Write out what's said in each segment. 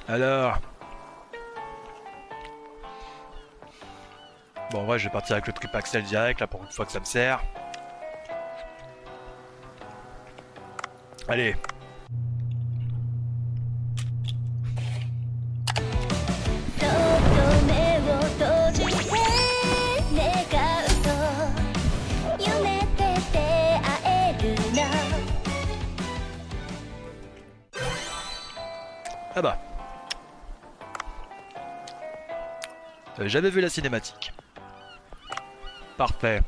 Alors. Bon, en vrai, je vais partir avec le tripaxel direct, là, pour une fois que ça me sert. Allez. Ah bah. J'avais jamais vu la cinématique. Parfait.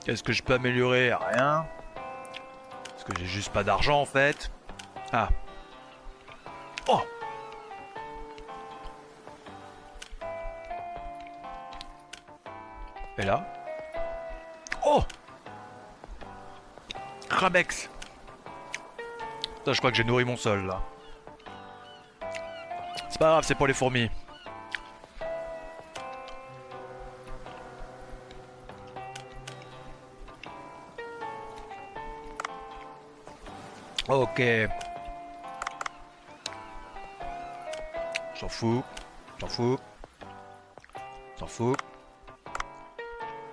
Qu'est-ce que je peux améliorer? Rien. Parce que j'ai juste pas d'argent en fait. Ah. Oh! Et là? Oh! Rabex! Putain, je crois que j'ai nourri mon sol là. C'est pas grave, c'est pour les fourmis. Ok. J'en fous. J'en fous. J'en fous.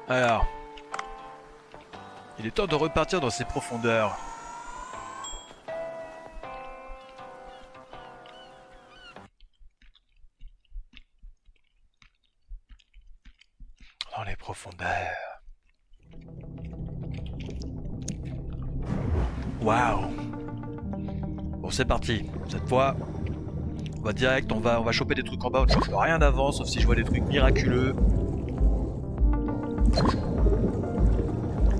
Alors. Il est temps de repartir dans ces profondeurs. Dans les profondeurs. Waouh. Bon, c'est parti. Cette fois, on va direct, on va choper des trucs en bas. On ne chope rien avant, sauf si je vois des trucs miraculeux.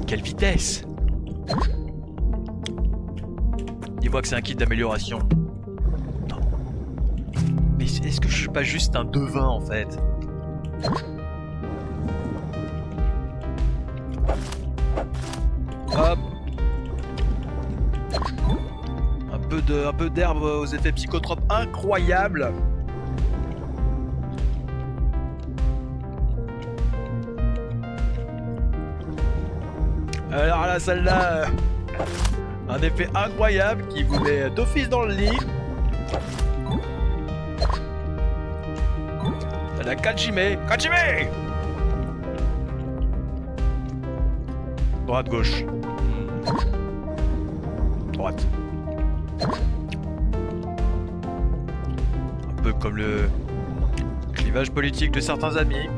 Quelle vitesse! Dis-moi que c'est un kit d'amélioration. Non. Mais est-ce que je suis pas juste un devin en fait? Hop. Un peu d'herbe aux effets psychotropes incroyables. Alors là, celle-là, un effet incroyable qui vous met d'office dans le lit. La Kajime. Kajime! Droite, gauche. Droite. Un peu comme le clivage politique de certains amis.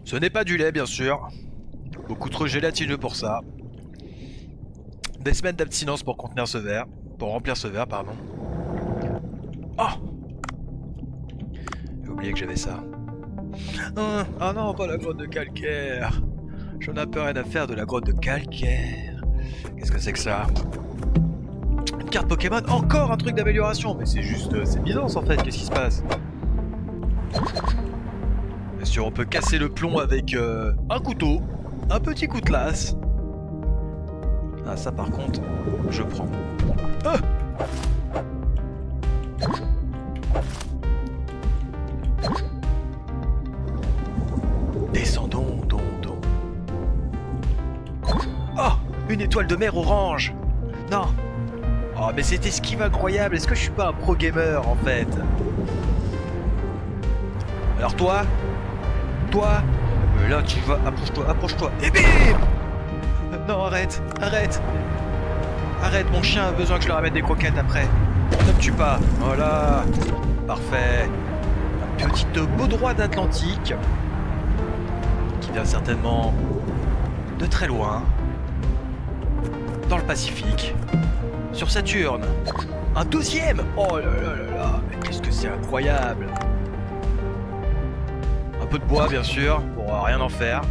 Ce n'est pas du lait, bien sûr. Beaucoup trop gélatineux pour ça. Des semaines d'abstinence pour contenir ce verre. Pour remplir ce verre, pardon. Oh! J'ai oublié que j'avais ça. Ah non, pas la grotte de calcaire. J'en ai peur rien à faire de la grotte de calcaire. Qu'est-ce que c'est que ça? Une carte Pokémon? Encore un truc d'amélioration. Mais c'est juste... c'est Byzance en fait, qu'est-ce qui se passe? Bien sûr, on peut casser le plomb avec un couteau, un petit coutelas. Ah, ça par contre, je prends. Ah! Descendons, Oh! Une étoile de mer orange! Non! Oh, mais cette esquive incroyable! Est-ce que je suis pas un pro gamer en fait? Alors toi? Toi, là tu vas, approche-toi, et bim! Non, arrête, mon chien a besoin que je lui ramène des croquettes après. Ne me tue pas, voilà, parfait. Un petit beau droit d'Atlantique, qui vient certainement de très loin, dans le Pacifique, sur Saturne. Un 12e! Oh là là là là, mais qu'est-ce que c'est incroyable! Un peu de bois bien sûr, pour rien en faire.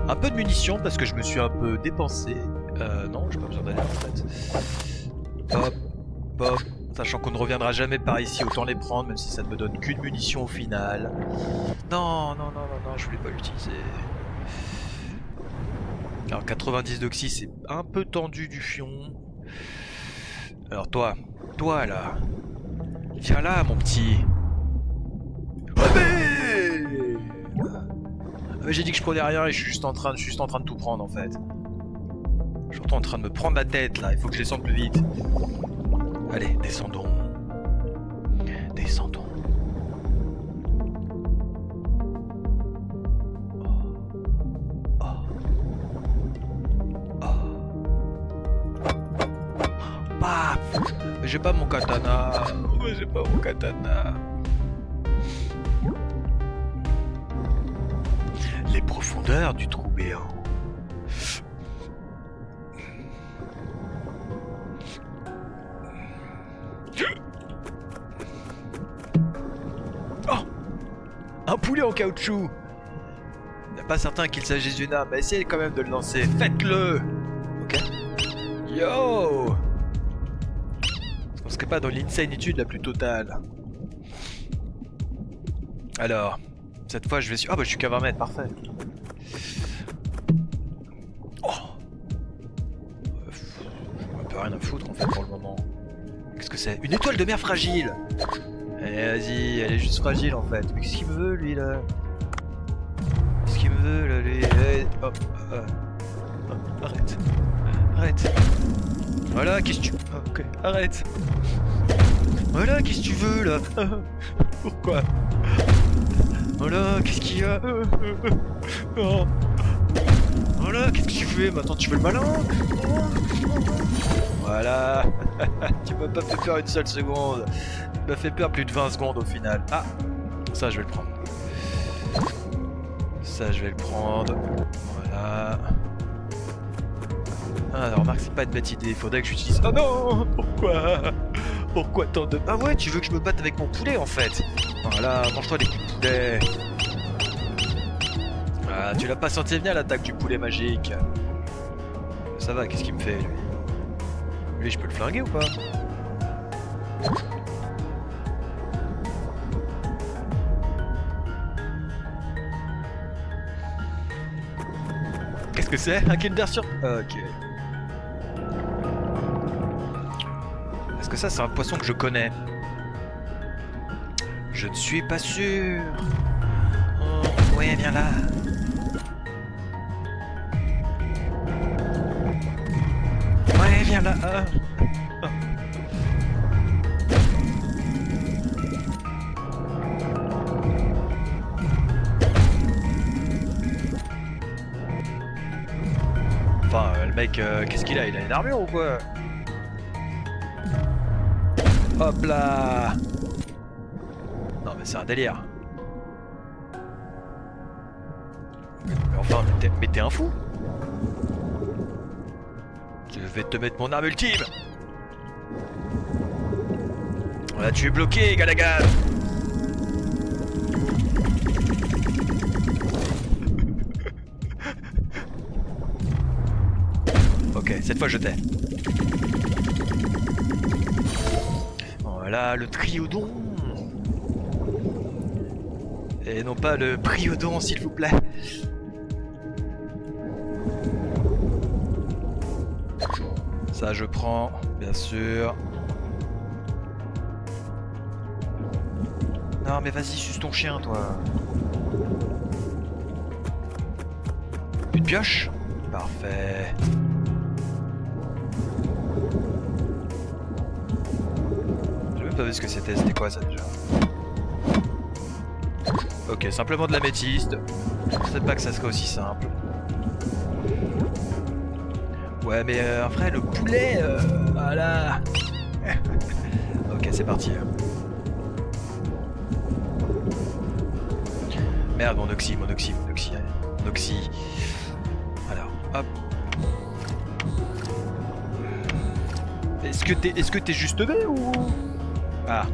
Un peu de munitions parce que je me suis un peu dépensé. Non, j'ai pas besoin d'aller en fait. Hop, hop, Sachant qu'on ne reviendra jamais par ici, autant les prendre, même si ça ne me donne qu'une munition au final. Non, non, non, non, non, je voulais pas l'utiliser. Alors 90 d'oxy, c'est un peu tendu du fion. Alors toi là, viens là mon petit. Mais j'ai dit que je prenais rien et je suis juste en train de tout prendre en fait. Je suis surtout en train de me prendre la tête là, il faut que je descende plus vite. Allez, descendons. Descendons. Oh. Oh. Paf. Mais j'ai pas mon katana. Mais j'ai pas mon katana. Les profondeurs du trou béant. Oh, un poulet en caoutchouc. Il n'est pas certain qu'il s'agisse d'une arme, mais essayez quand même de le lancer. Faites-le. Ok. Yo. On serait pas dans l'insanitude la plus totale. Alors, cette fois je vais... Ah bah je suis qu'à 20 mètres, parfait. Oh. J'en ai un peu rien à foutre en fait pour le moment. Qu'est-ce que c'est? Une étoile de mer fragile. Eh vas-y, elle est juste fragile en fait. Mais qu'est-ce qu'il me veut lui là? Qu'est-ce qu'il me veut là lui? Hop, arrête. Arrête. Voilà, qu'est-ce que tu... Ok, arrête. Voilà, qu'est-ce que tu veux là? Pourquoi? Voilà, qu'est-ce qu'il y a? Oh. Voilà, qu'est-ce que tu fais? Maintenant tu fais le malin? Voilà. Tu m'as pas fait peur une seule seconde. Tu m'as fait peur plus de 20 secondes au final. Ah, ça je vais le prendre. Ça je vais le prendre. Voilà. Ah, remarque, c'est pas une bête idée. Il faudrait que j'utilise... Oh non! Pourquoi? Pourquoi tant de... Ah ouais, tu veux que je me batte avec mon poulet en fait? Voilà, mange-toi des coups de poulet. Ah, tu l'as pas senti venir l'attaque du poulet magique. Ça va, qu'est-ce qu'il me fait lui? Lui, je peux le flinguer ou pas? Qu'est-ce que c'est? Un Kinder sur... Ok. Est-ce que ça, c'est un poisson que je connais? Je ne suis pas sûr. Oh, ouais, viens là. Ouais, viens là. Enfin, le mec, qu'est-ce qu'il a? Il a une armure ou quoi? Hop là. Non mais c'est un délire. Mais enfin, mais t'es un fou. Je vais te mettre mon arme ultime. Là tu es bloqué, Galagal. Ok, cette fois je t'ai. Voilà, le triodon. Et non pas le priodon, s'il vous plaît. Ça, je prends, bien sûr. Non, mais vas-y, suce ton chien, toi. Une pioche? Parfait. J'ai même pas vu ce que c'était quoi ça déjà? Ok, simplement de l'améthyste. Je sais pas que ça serait aussi simple. Ouais, mais après, le poulet, voilà. Ok, c'est parti. Merde, mon oxy. Alors, hop. Est-ce que t'es juste B ou... Ah.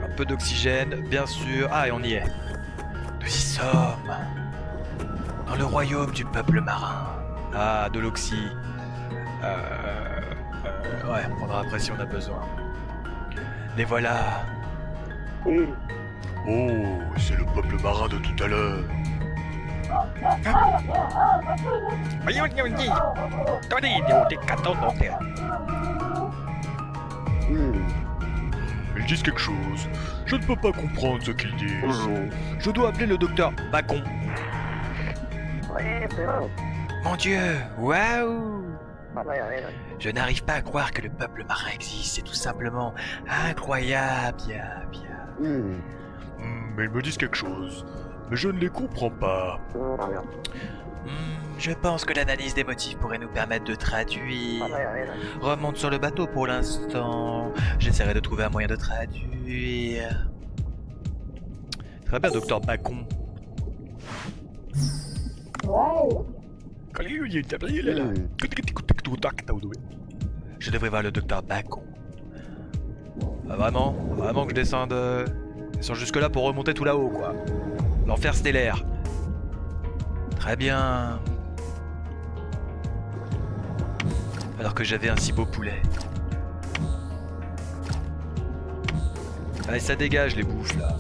Un peu de l'oxygène, bien sûr. Ah, et on y est. Nous y sommes. Dans le royaume du peuple marin. Ah, de l'oxy. Ouais, on prendra après si on a besoin. Les voilà. Oh, c'est le peuple marin de tout à l'heure. Ils disent quelque chose. Je ne peux pas comprendre ce qu'ils disent. Je dois appeler le docteur Bacon. Mon Dieu, waouh! Je n'arrive pas à croire que le peuple marin existe. C'est tout simplement incroyable. Mais ils me disent quelque chose. Mais je ne les comprends pas. Je pense que l'analyse des motifs pourrait nous permettre de traduire. Remonte sur le bateau pour l'instant. J'essaierai de trouver un moyen de traduire. Très bien, docteur Bacon. Je devrais voir le docteur Bacon. Ah, vraiment que je descende jusque là pour remonter tout là-haut, quoi. L'enfer stellaire. Très bien. Alors que j'avais un si beau poulet. Allez, ça dégage les bouffes là.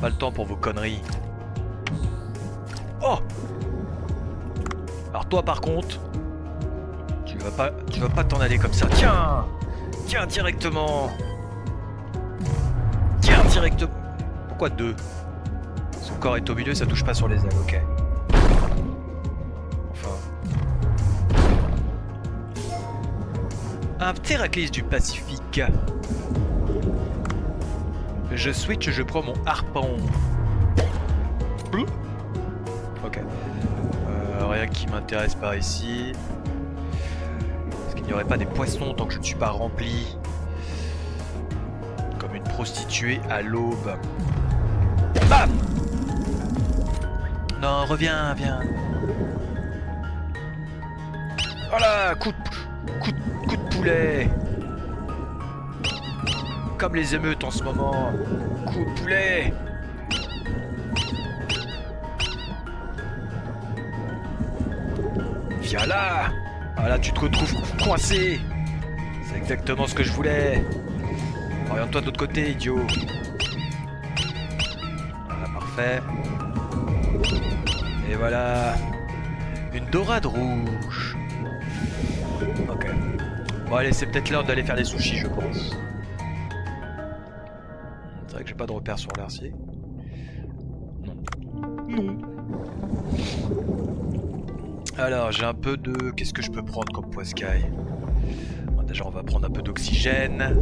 Pas le temps pour vos conneries. Oh! Alors toi par contre, tu vas pas t'en aller comme ça. Tiens directement. Pourquoi deux? Son corps est au milieu, ça touche pas sur les ailes, ok. Enfin. Un Pteraclis du Pacifique. Je switch, je prends mon harpon. Ok. Rien qui m'intéresse par ici. Est-ce qu'il n'y aurait pas des poissons tant que je ne suis pas rempli? Comme une prostituée à l'aube. Bam! Non, reviens, viens. Voilà, coup de poulet. Comme les émeutes en ce moment. Coup de poulet. Viens là. Voilà, tu te retrouves coincé. C'est exactement ce que je voulais. Oriente-toi de l'autre côté, idiot. Voilà, parfait. Et voilà. Une dorade rouge. Ok. Bon allez, c'est peut-être l'heure d'aller faire des sushis, je pense. C'est vrai que j'ai pas de repère sur l'acier. Non. Alors, j'ai un peu de... Qu'est-ce que je peux prendre comme poiscaille? Bon, déjà, on va prendre un peu d'oxygène.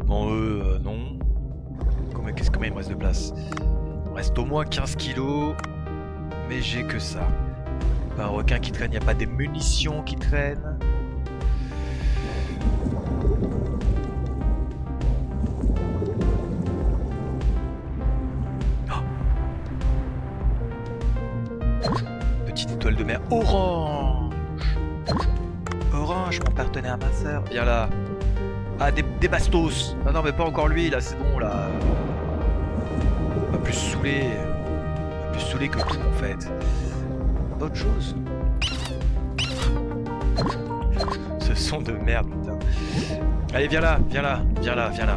Bon, non. Combien il me reste de place? Il me reste au moins 15 kilos. Mais j'ai que ça. Pas un requin qui traîne, il n'y a pas des munitions qui traînent. Petite étoile de mer orange. Orange, mon partenaire, ma sœur. Viens là. Ah, des bastos. Ah non, mais pas encore lui, là, c'est bon, là. Pas plus saoulé. Pas plus saoulé que tout, en fait. Autre chose. Ce son de merde, putain. Allez, viens là.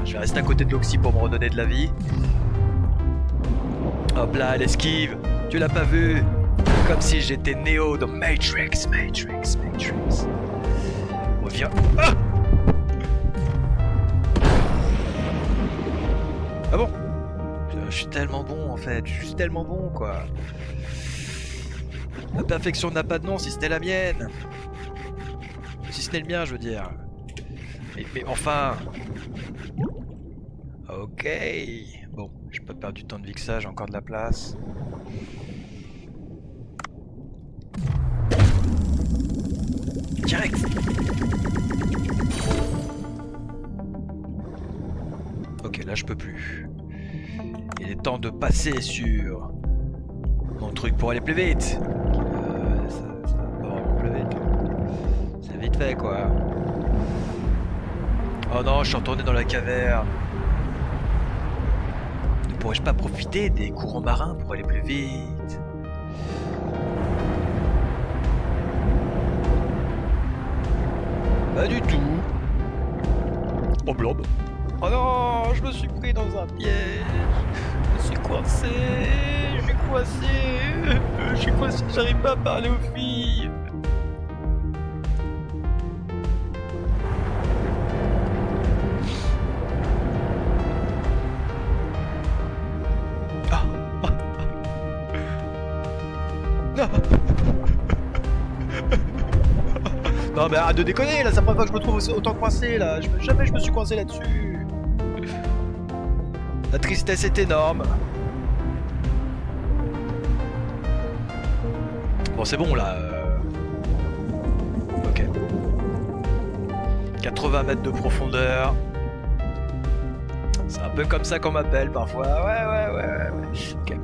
Je vais rester à côté de l'oxy pour me redonner de la vie. Hop là, elle esquive. Tu l'as pas vu? Comme si j'étais Neo dans Matrix. Reviens. Ah! Ah bon? Je suis tellement bon en fait, je suis tellement bon quoi. La perfection n'a pas de nom si c'était la mienne. Si ce n'est le mien, je veux dire. Mais enfin... Ok. Bon, je peux pas perdre du temps de vie que ça, j'ai encore de la place. Direct. Ok, là je peux plus. Il est temps de passer sur mon truc pour aller plus vite. Ça va pas vraiment fait quoi. Oh non, je suis retourné dans la caverne. Ne pourrais-je pas profiter des courants marins pour aller plus vite? Pas du tout. Oh blob. Oh non, je me suis pris dans un piège. Je suis coincé. Je suis coincé. Je suis coincé, j'arrive pas à parler aux filles. Ah. Non. Non mais arrête de déconner là, c'est la première fois que je me trouve autant coincé là. Jamais je me suis coincé là-dessus. La tristesse est énorme. Bon c'est bon là. Ok. 80 mètres de profondeur. C'est un peu comme ça qu'on m'appelle parfois. Ouais. Ok.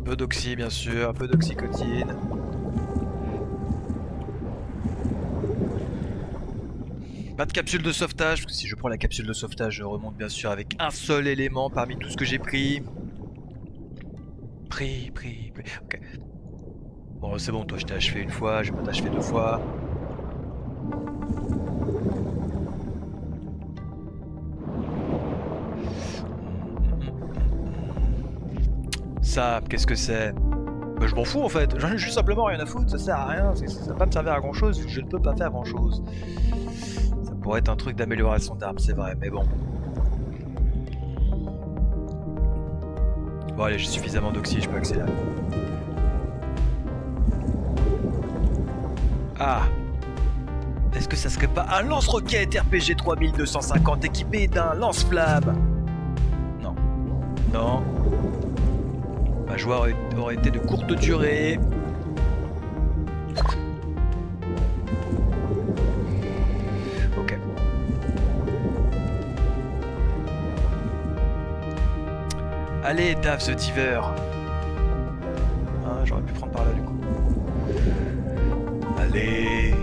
Un peu d'oxy bien sûr, un peu d'oxycodine. Pas de capsule de sauvetage, parce que si je prends la capsule de sauvetage, je remonte bien sûr avec un seul élément parmi tout ce que j'ai pris. Pris. Ok. Bon, c'est bon, toi je t'ai achevé une fois, je vais pas t'achever deux fois. Ça, qu'est-ce que c'est? Bah, je m'en fous en fait, j'en ai juste simplement rien à foutre, ça sert à rien, ça va pas me servir à grand chose, je ne peux pas faire grand chose. Ça pourrait être un truc d'amélioration d'armes, c'est vrai, mais bon. Bon allez, j'ai suffisamment d'oxy, je peux accélérer. Ah! Est-ce que ça serait pas un lance-roquette RPG 3250 équipé d'un lance-flamme? Non. Non. Ma joie aurait été de courte durée. Ok. Allez, Dave the Diver. Ah, j'aurais pu prendre par là du coup. Allez.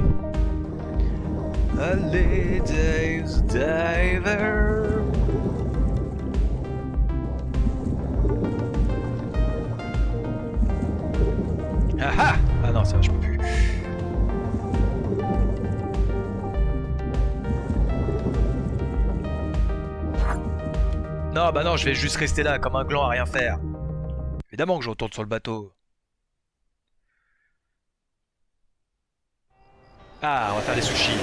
Allez, Dave the Diver. Ah ah! Ah non, ça je peux plus. Non, bah non, je vais juste rester là comme un gland à rien faire. Évidemment que je retourne sur le bateau. Ah, on va faire des sushis.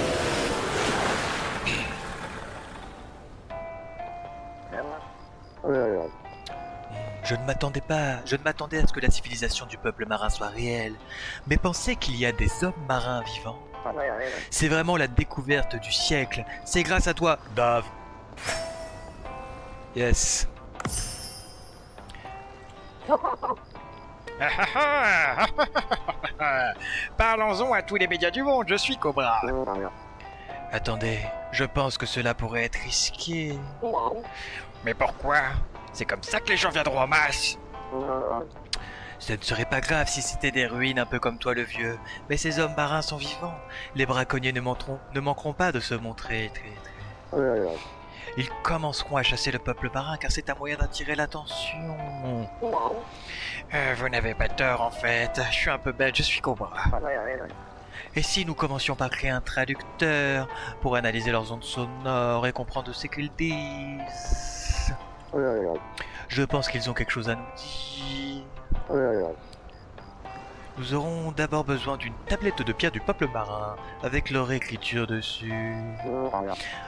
Je ne m'attendais à ce que la civilisation du peuple marin soit réelle, mais penser qu'il y a des hommes marins vivants, c'est vraiment la découverte du siècle. C'est grâce à toi, Dave. Yes. Parlons-en à tous les médias du monde, je suis Cobra. Attendez, je pense que cela pourrait être risqué. Mais pourquoi? C'est comme ça que les gens viendront en masse. Ce ne serait pas grave si c'était des ruines un peu comme toi le vieux, mais ces hommes marins sont vivants. Les braconniers ne manqueront pas de se montrer très. Ils commenceront à chasser le peuple marin car c'est un moyen d'attirer l'attention. Vous n'avez pas tort en fait, je suis un peu bête, je suis Cobra. Et si nous commencions par créer un traducteur pour analyser leurs ondes sonores et comprendre ce qu'ils disent? Je pense qu'ils ont quelque chose à nous dire. Nous aurons d'abord besoin d'une tablette de pierre du peuple marin, avec leur écriture dessus.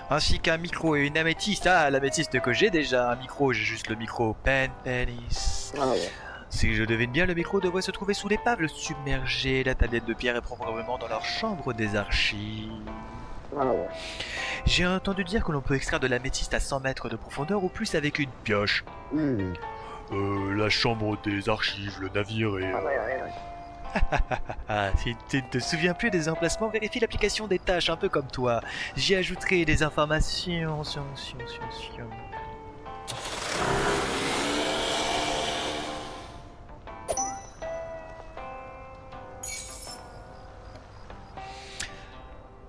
Ainsi qu'un micro et une améthyste. Ah, l'améthyste que j'ai déjà. Un micro, j'ai juste le micro Penis. Si je devine bien, le micro devrait se trouver sous l'épave submergée. La tablette de pierre est probablement dans leur chambre des archives. J'ai entendu dire que l'on peut extraire de l'améthyste à 100 mètres de profondeur ou plus avec une pioche. La chambre des archives, le navire et... Si tu ne te souviens plus des emplacements, vérifie l'application des tâches, un peu comme toi. J'y ajouterai des informations.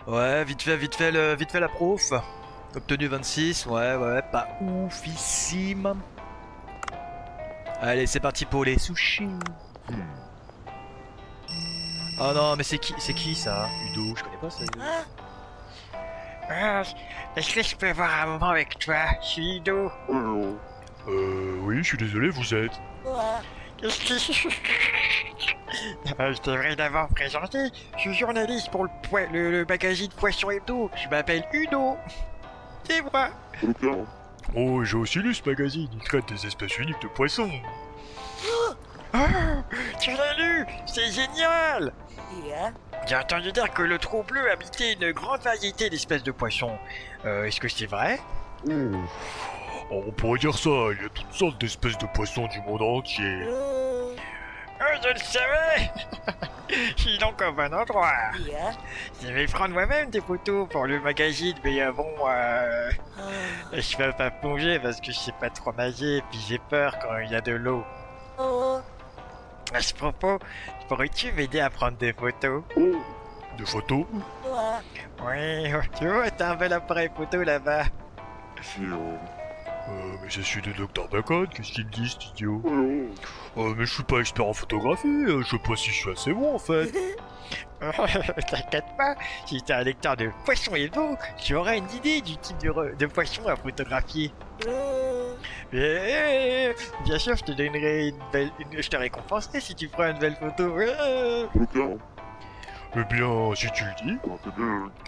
Ouais, vite fait la prof. Obtenu 26, ouais, pas oufissime. Allez, c'est parti pour les sushis. Oh non, mais c'est qui ça? Udo, je connais pas ça. Udo. Est-ce que je peux avoir un moment avec toi? Je suis Ido. Oui, je suis désolé, vous êtes. Qu'est-ce que... je devrais d'abord me présenter. Je suis journaliste pour le magazine Poisson Hebdo. Je m'appelle Udo. C'est moi. Oh, j'ai aussi lu ce magazine, il traite des espèces uniques de poissons. Oh, tu l'as lu? C'est génial. J'ai entendu dire que le trou bleu habitait une grande variété d'espèces de poissons. Est-ce que c'est vrai? Oh, on pourrait dire ça, il y a toutes sortes d'espèces de poissons du monde entier. Oh, je le savais. Je suis donc au bon endroit. Je vais prendre moi-même des photos pour le magazine, mais je peux pas plonger parce que je sais pas trop nager et puis j'ai peur quand il y a de l'eau. À ce propos, pourrais-tu m'aider à prendre des photos? Des photos? Oui, tu vois, t'as un bel appareil photo là-bas. Mais c'est celui de Dr. Bacon, qu'est-ce qu'il dit cet idiot? Mais je suis pas expert en photographie, je sais pas si je suis assez bon en fait. T'inquiète pas, si t'es un lecteur de Poisson Hebdo, tu auras une idée du type de poisson à photographier. Bien sûr, je te donnerai je te récompenserai si tu prends une belle photo. Eh bien, si tu le dis,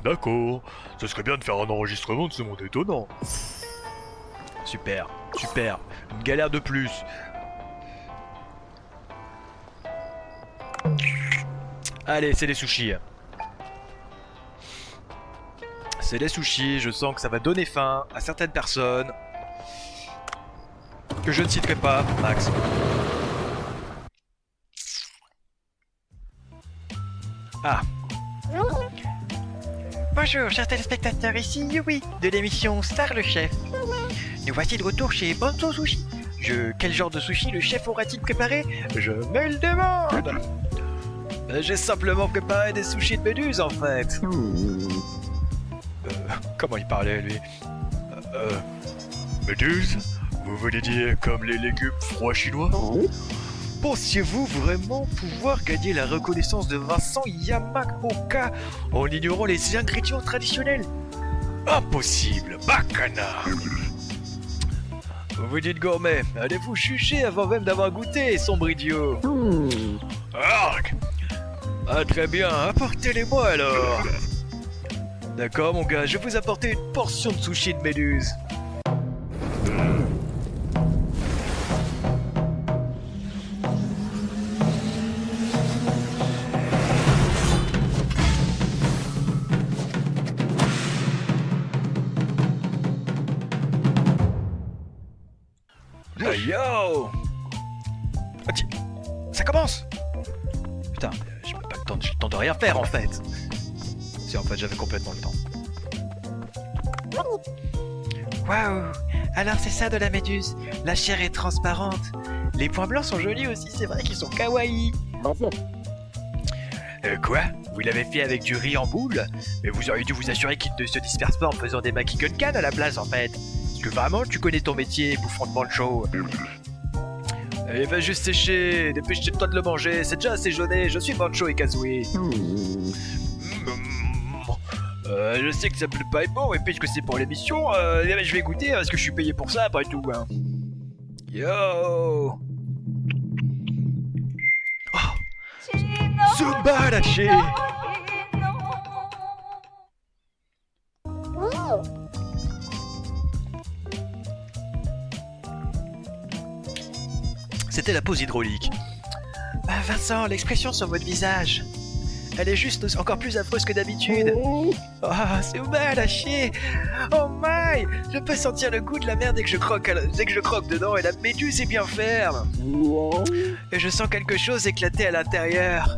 d'accord. Ça serait bien de faire un enregistrement de ce monde étonnant. Super. Une galère de plus. Allez, c'est les sushis. C'est les sushis, je sens que ça va donner faim à certaines personnes. Que je ne citerai pas, Max. Ah, Bonjour, chers téléspectateurs, ici Yui de l'émission Star le Chef. Nous voici de retour chez Bonzo Sushi. Quel genre de sushi le chef aura-t-il préparé? Je me le demande. j'ai simplement préparé des sushis de méduse en fait. Comment il parlait lui? Méduse? Vous voulez dire comme les légumes froids chinois? Pensiez-vous vraiment pouvoir gagner la reconnaissance de Vincent Yamaoka en ignorant les ingrédients traditionnels? Impossible, bacana! Vous dites gourmet, allez-vous juger avant même d'avoir goûté, sombre idiot? Arc! Ah très bien, apportez-les-moi alors! D'accord mon gars, je vais vous apporter une portion de sushi de méduse. Ah, yo! Ah, ça commence! Putain, j'ai pas le temps de rien faire en fait! Si en fait j'avais complètement le temps. Waouh! Alors c'est ça de la méduse. La chair est transparente. Les points blancs sont jolis aussi, c'est vrai qu'ils sont kawaii. Quoi? Vous l'avez fait avec du riz en boule? Mais vous auriez dû vous assurer qu'il ne se disperse pas en faisant des Maki Gunkan à la place en fait. Parce que vraiment tu connais ton métier, bouffon de bancho. Il va juste sécher, dépêche-toi de le manger, c'est déjà assez jauné, je suis Bancho et Kazooie. Je sais que ça peut pas être bon, et puisque c'est pour l'émission, je vais goûter, parce que je suis payé pour ça après tout. Hein. Yo! Oh! Zumba lâché! C'était la pause hydraulique. Vincent, l'expression sur votre visage. Elle est juste encore plus affreuse que d'habitude. Oh, c'est mal à chier. Oh my! Je peux sentir le goût de la mer dès que je croque dedans et la méduse est bien ferme. Et je sens quelque chose éclater à l'intérieur.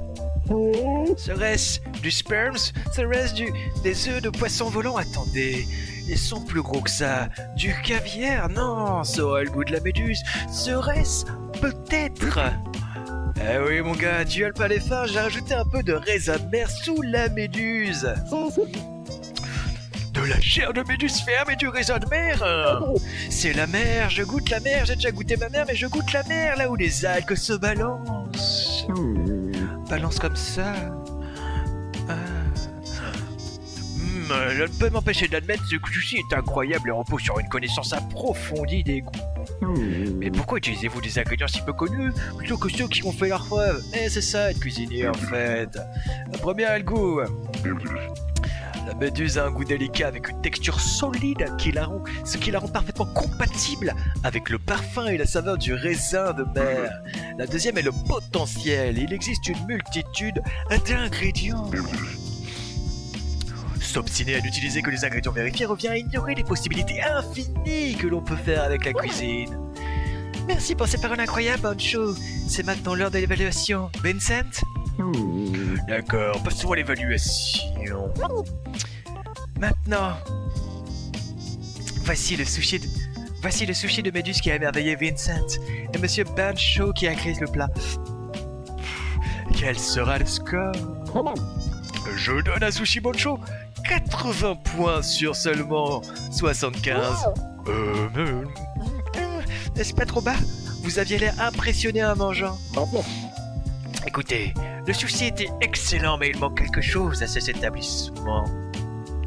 Serait-ce du sperme? Serait-ce des œufs de poisson volant? Attendez, ils sont plus gros que ça. Du caviar? Non, ça aurait le goût de la méduse. Serait-ce peut-être Eh oui mon gars, tu as le palais fin, j'ai rajouté un peu de raisin de mer sous la méduse. De la chair de méduse ferme et du raisin de mer. C'est la mer, je goûte la mer, j'ai déjà goûté ma mer, mais je goûte la mer, là où les algues se balancent. Balance comme ça. Je ne peux m'empêcher d'admettre que ceci est incroyable et repose sur une connaissance approfondie des goûts. Mais pourquoi utilisez-vous des ingrédients si peu connus plutôt que ceux qui ont fait leur preuve? Eh, c'est ça être cuisinier en fait. La première a le goût. La méduse a un goût délicat avec une texture solide ce qui la rend parfaitement compatible avec le parfum et la saveur du raisin de mer. La deuxième est le potentiel. Il existe une multitude d'ingrédients. S'obstiner à n'utiliser que les ingrédients vérifiés revient à ignorer les possibilités infinies que l'on peut faire avec la cuisine. Merci pour ces paroles incroyables, Bancho. C'est maintenant l'heure de l'évaluation. Vincent? D'accord, passons à l'évaluation. Maintenant, voici le sushi de méduse qui a émerveillé Vincent et Monsieur Bancho qui a créé le plat. Quel sera le score? Je donne à Sushi Bancho 80 points sur seulement 75. N'est-ce pas trop bas? Vous aviez l'air impressionné en mangeant. Écoutez, le sushi était excellent, mais il manque quelque chose à cet établissement.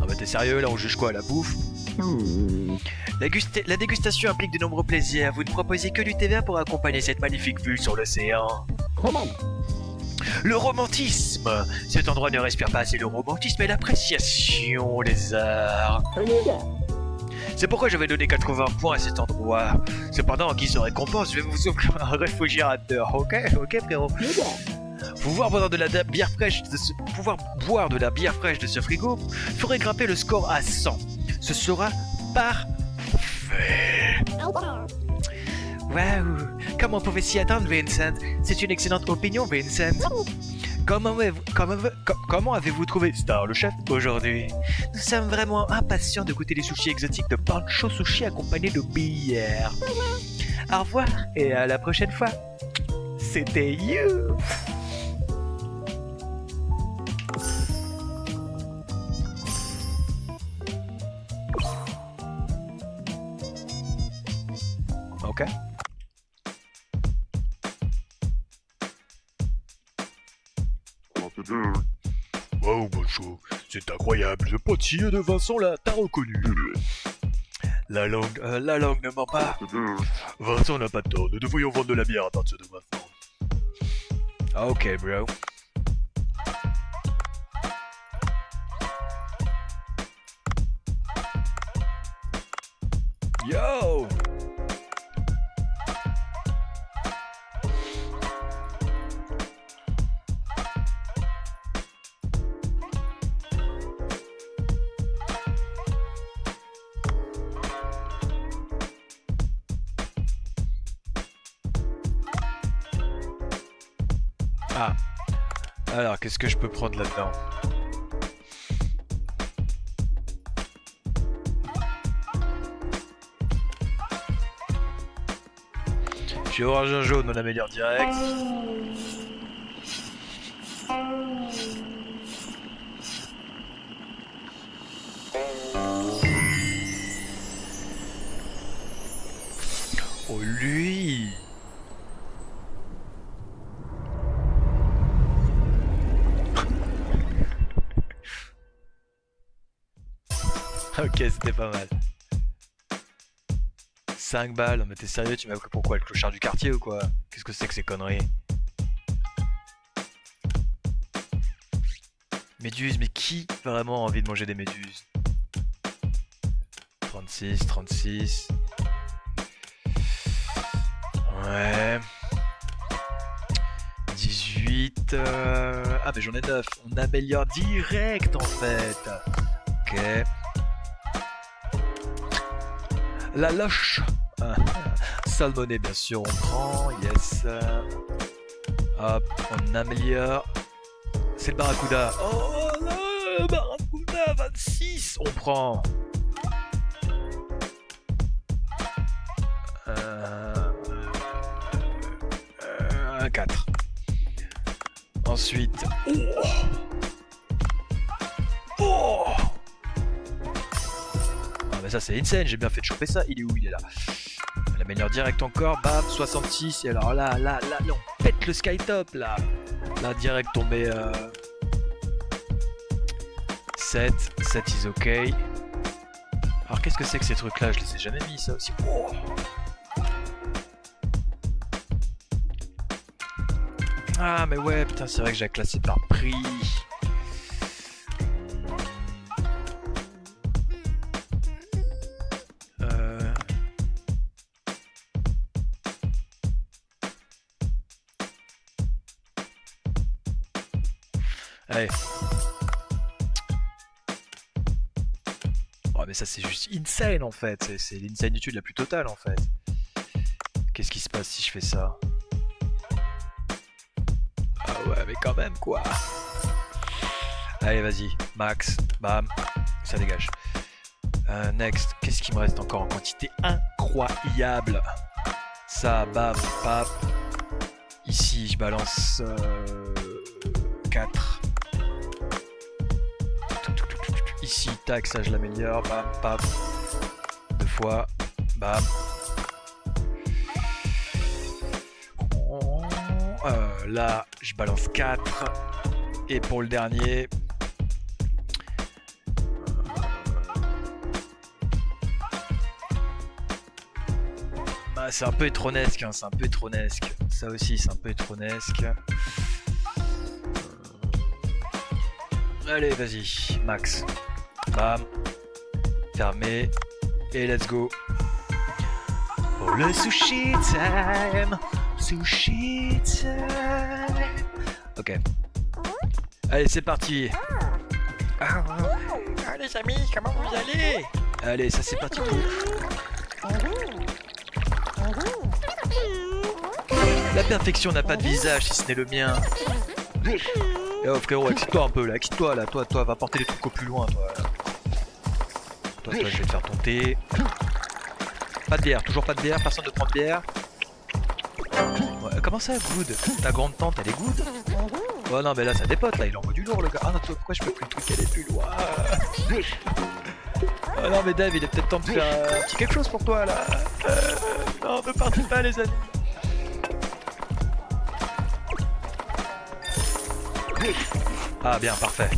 Ah bah t'es sérieux, là on juge quoi, la bouffe? La dégustation implique de nombreux plaisirs. Vous ne proposez que du thé vert pour accompagner cette magnifique vue sur l'océan. Le romantisme. Cet endroit ne respire pas assez le romantisme et l'appréciation des arts. C'est pourquoi je vais donner 80 points à cet endroit. Cependant, en guise de récompense, je vais vous offrir un réfrigérateur. Ok frérot. Pouvoir boire de la bière fraîche de ce frigo ferait grimper le score à 100. Ce sera parfait. Waouh! Comment on pouvait s'y attendre, Vincent? C'est une excellente opinion, Vincent. Comment avez-vous trouvé Star le chef aujourd'hui? Nous sommes vraiment impatients de goûter les sushis exotiques de Bancho Sushi accompagnés de bière. Au revoir et à la prochaine fois. C'était You! Ok. Wow, Bancho, c'est incroyable, ce potier de Vincent là, t'as reconnu. La langue ne ment pas. Vincent n'a pas tort, nous devrions vendre de la bière à partir de maintenant. Ok, bro. Yo! Ah. Alors, qu'est-ce que je peux prendre là-dedans? J'ai orange un jaune, on améliore direct. Oh lui! Ok, c'était pas mal. 5 balles, mais t'es sérieux, tu m'as pris pour quoi, le clochard du quartier ou quoi? Qu'est-ce que c'est que ces conneries? Méduses, mais qui vraiment a envie de manger des méduses? 36. Ouais. 18. Ah, mais j'en ai 9. On améliore direct en fait. Ok. La loche. Salmonée, bien sûr, on prend. Yes. Hop, on améliore. C'est le barracuda. Oh là, le barracuda, 26. On prend. 4. Ensuite... Oh, ah mais ça c'est insane, j'ai bien fait de choper ça. Il est où? Il est là. Elle améliore direct encore, bam, 66. Et alors là, on pète le skytop là. Là, direct tombé 7 is ok. Alors qu'est-ce que c'est que ces trucs là? Je les ai jamais mis ça aussi. Oh. Ah mais ouais, putain, c'est vrai que j'ai classé par prix. Allez. Oh mais ça c'est juste insane en fait, c'est l'insanitude la plus totale en fait. Qu'est-ce qui se passe si je fais ça? Ah ouais mais quand même quoi. Allez vas-y, max, bam, ça dégage. Next, qu'est-ce qui me reste encore en quantité incroyable? Ça, bam, pap. Ici je balance 4. Ici, tac, ça je l'améliore, bam, pam. 2 fois, bam. Là, je balance 4. Et pour le dernier... Bah, c'est un peu étronesque, hein, c'est un peu étronesque. Ça aussi, c'est un peu étronesque. Allez, vas-y, max. Bam. Fermé. Et let's go. Pour le sushi time. Sushi time. Ok. Allez, c'est parti. Ah, les amis, comment vous allez? Allez, ça c'est parti pour... La perfection n'a pas de visage si ce n'est le mien. Oh frérot, excite-toi un peu là, excite-toi là, toi, va porter les trucs au plus loin, toi. Toi, je vais te faire ton thé. Pas de bière, toujours pas de bière, personne ne prend de bière. Ouais, comment ça, good? Ta grande tante, elle est good? Oh non, mais là, ça dépote, là, il envoie du lourd, le gars. Ah non, pourquoi je peux plus le truc aller plus loin? Oh non, mais Dave, il est peut-être temps de faire un petit quelque chose pour toi, là. Non, ne partez pas, les amis. Ah bien, parfait.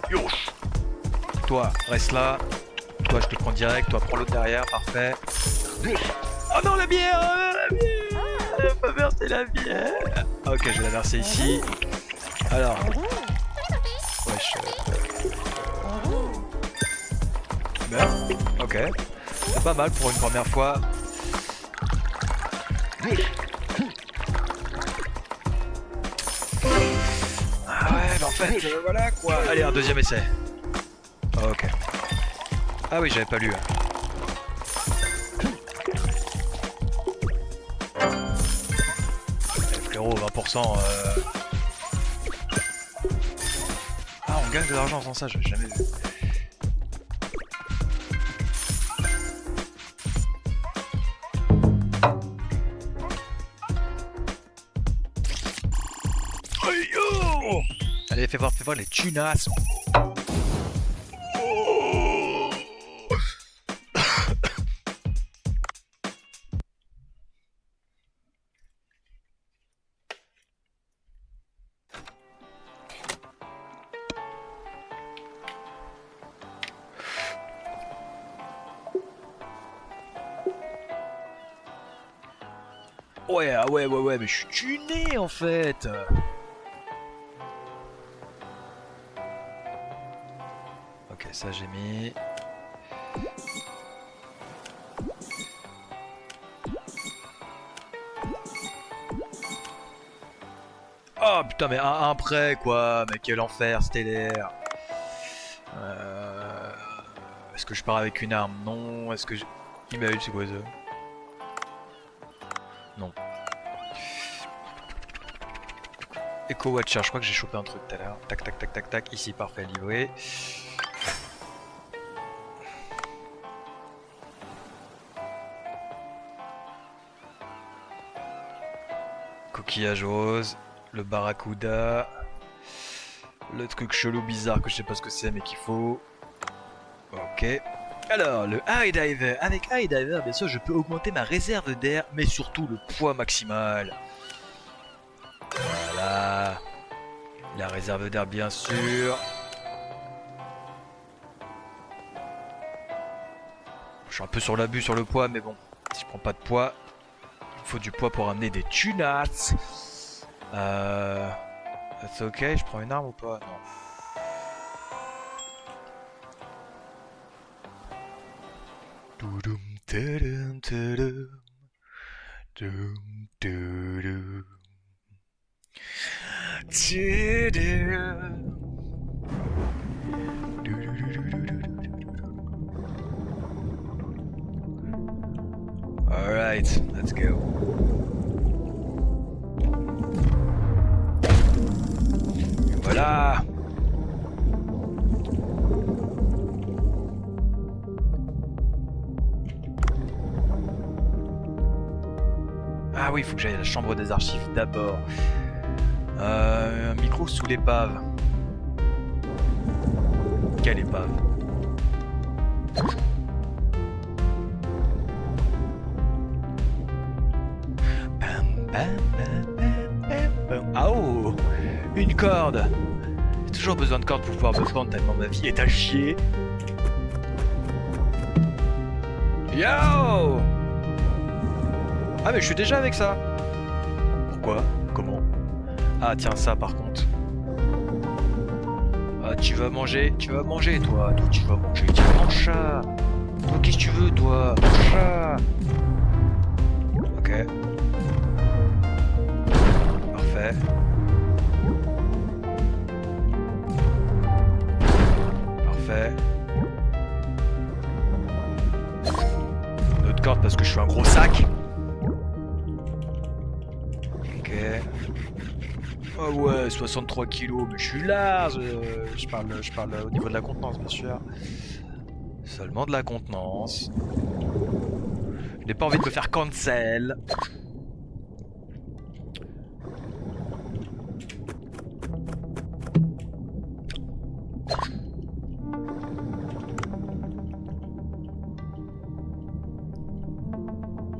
Yosh. Toi, reste là. Toi, je te prends direct. Toi, prends l'autre derrière. Parfait. Oh non, la bière! La bière! Faut verser la bière. Ok, je vais la verser ici. Alors. Wesh. Merde. Ok. C'est pas mal pour une première fois. En fait, voilà quoi. Allez, un deuxième essai. Ok. Ah oui, j'avais pas lu. Frérot, 20%. Ah, on gagne de l'argent sans ça, j'avais jamais vu. Allez, fais voir les tunas. Ouais, ah ouais, mais je suis tuné en fait. Ok, ça j'ai mis. Oh putain, mais un prêt quoi, mais quel enfer stellaire. Est-ce que je pars avec une arme? Non. Est-ce que je... Email, c'est quoi ça? Non. Echo Watcher, je crois que j'ai chopé un truc tout à l'heure. Tac, tac, tac, tac, tac. Ici, parfait, livré. Coquillage rose. Le barracuda. Le truc chelou bizarre que je sais pas ce que c'est mais qu'il faut. Ok. Alors, le High Diver. Avec High Diver, bien sûr, je peux augmenter ma réserve d'air, mais surtout le poids maximal. Voilà. La réserve d'air, bien sûr. Je suis un peu sur l'abus sur le poids, mais bon, si je prends pas de poids, il faut du poids pour amener des tunas. C'est ok, je prends une arme ou pas? Non. Toudoum, toudoum, toudoum. Toudoum, toudoum. Toudoum. Alright, let's go. Et voilà. Ah oui, il faut que j'aille à la chambre des archives d'abord. Un micro sous l'épave. Quelle épave? Ah oh, une corde. J'ai toujours besoin de corde pour pouvoir me pendre tellement ma vie est à chier. Yo! Ah mais je suis déjà avec ça. Pourquoi? Comment? Ah tiens ça par contre. Ah tu vas manger toi. Toi tu vas manger. Tiens mange ça. Toi qu'est-ce que tu veux toi? Mange ça. Ok. Parfait. Parfait. Une autre corde parce que je suis un gros sac. Ok. Oh ouais, 63 kilos, mais je suis large. Je parle au niveau de la contenance, bien sûr. Seulement de la contenance. Je n'ai pas envie de me faire cancel.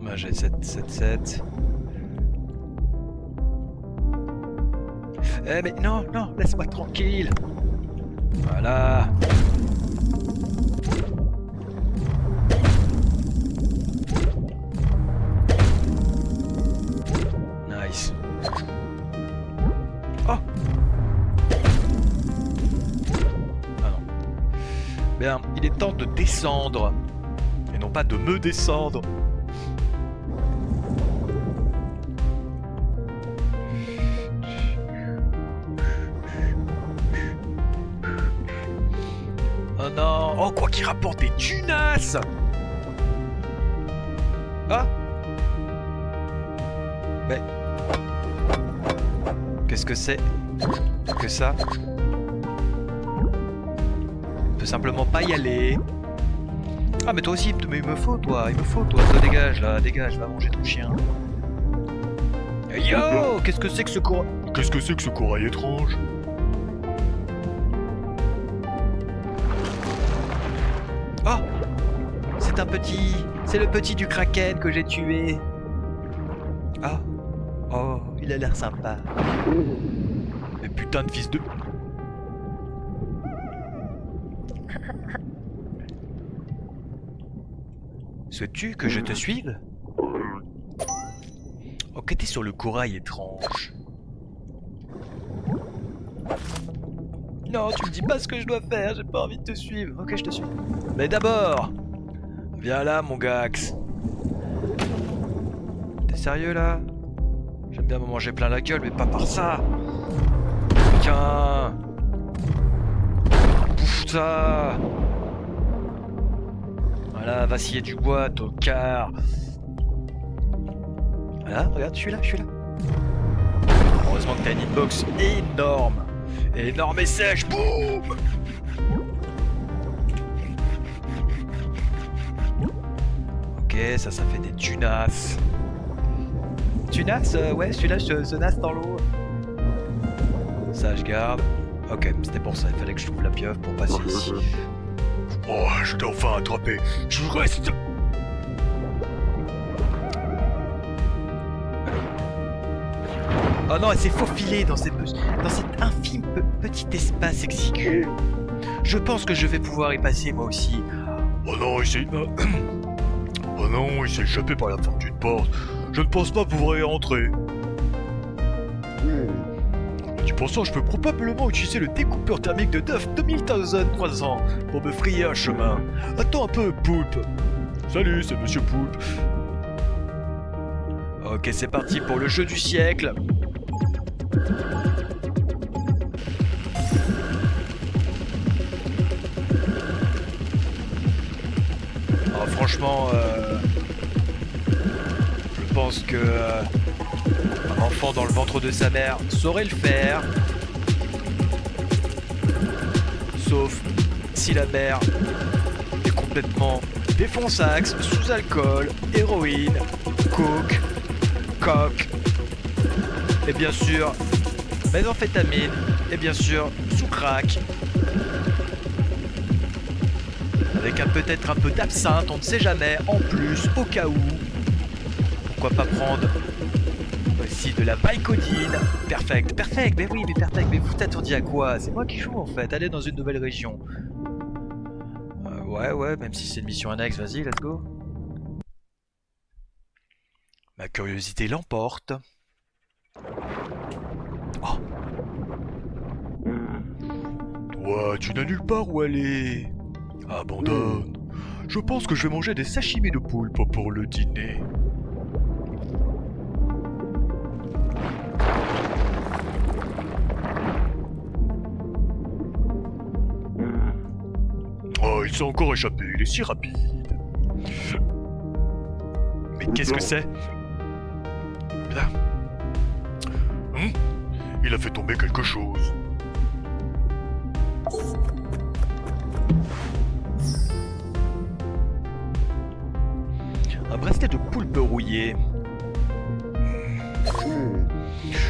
Moi j'ai 7. Eh mais non, laisse-moi tranquille. Voilà. Nice. Oh. Ah non. Bien, il est temps de descendre. Et non pas de me descendre. Oh non. Oh quoi qu'il rapporte des tunas. Ah. Mais... Qu'est-ce que c'est que ça? On peut simplement pas y aller. Ah mais toi aussi, mais il me faut toi, toi dégage là, dégage, va manger ton chien. Hey, yo, qu'est-ce que c'est que ce corail? Qu'est-ce que c'est que ce corail étrange? Oh, c'est un petit, c'est le petit du Kraken que j'ai tué. Ah, oh, il a l'air sympa. Mais putain de fils de... Souhaites-tu que je te suive? Enquêter sur le corail étrange. Non, tu me dis pas ce que je dois faire, j'ai pas envie de te suivre. Ok, je te suis. Mais d'abord, viens là, mon Gax. T'es sérieux là? J'aime bien me manger plein la gueule, mais pas par ça. Tiens. Bouffe ça. Voilà, va scier du bois, tocard. Voilà, regarde, je suis là. Heureusement que t'as une hitbox énorme. Énorme et sèche, boum. Ok, ça fait des tunas. Tunas, ouais, celui-là se nasse dans l'eau. Ça, je garde. Ok, c'était pour ça. Il fallait que je trouve la pieuvre pour passer ici. Oh, je t'ai enfin attrapé. Je reste. Oh non, elle s'est faufilée dans cet infime petit espace exigu. Je pense que je vais pouvoir y passer moi aussi. Oh non, il s'est... Oh non, il s'est échappé par la porte d'une porte. Je ne pense pas pouvoir y rentrer. Tu penses que je peux probablement utiliser le découpeur thermique de 2300 pour me frayer un chemin. Attends un peu, Poulpe. Salut, c'est Monsieur Poulpe. Ok, c'est parti pour le jeu du siècle. Alors, franchement, je pense que un enfant dans le ventre de sa mère saurait le faire. Sauf si la mère est complètement défonçaxe, sous alcool, héroïne, coke, coke, et bien sûr, méthamphétamine, et bien sûr, sous crack. Avec peut-être un peu d'absinthe, on ne sait jamais, en plus, au cas où. Pourquoi pas prendre aussi de la Vicodine. Perfect, mais oui, mais perfect, mais vous t'attendiez à quoi? C'est moi qui joue en fait, allez dans une nouvelle région. Ouais, même si c'est une mission annexe, vas-y, let's go. Ma curiosité l'emporte. Oh. Toi, tu n'as nulle part où aller. Abandonne. Je pense que je vais manger des sashimi de poulpe pour le dîner. Oh, il s'est encore échappé, il est si rapide. Mais qu'est-ce que c'est? Là. Il a fait tomber quelque chose. Un bracelet de poulpe rouillé.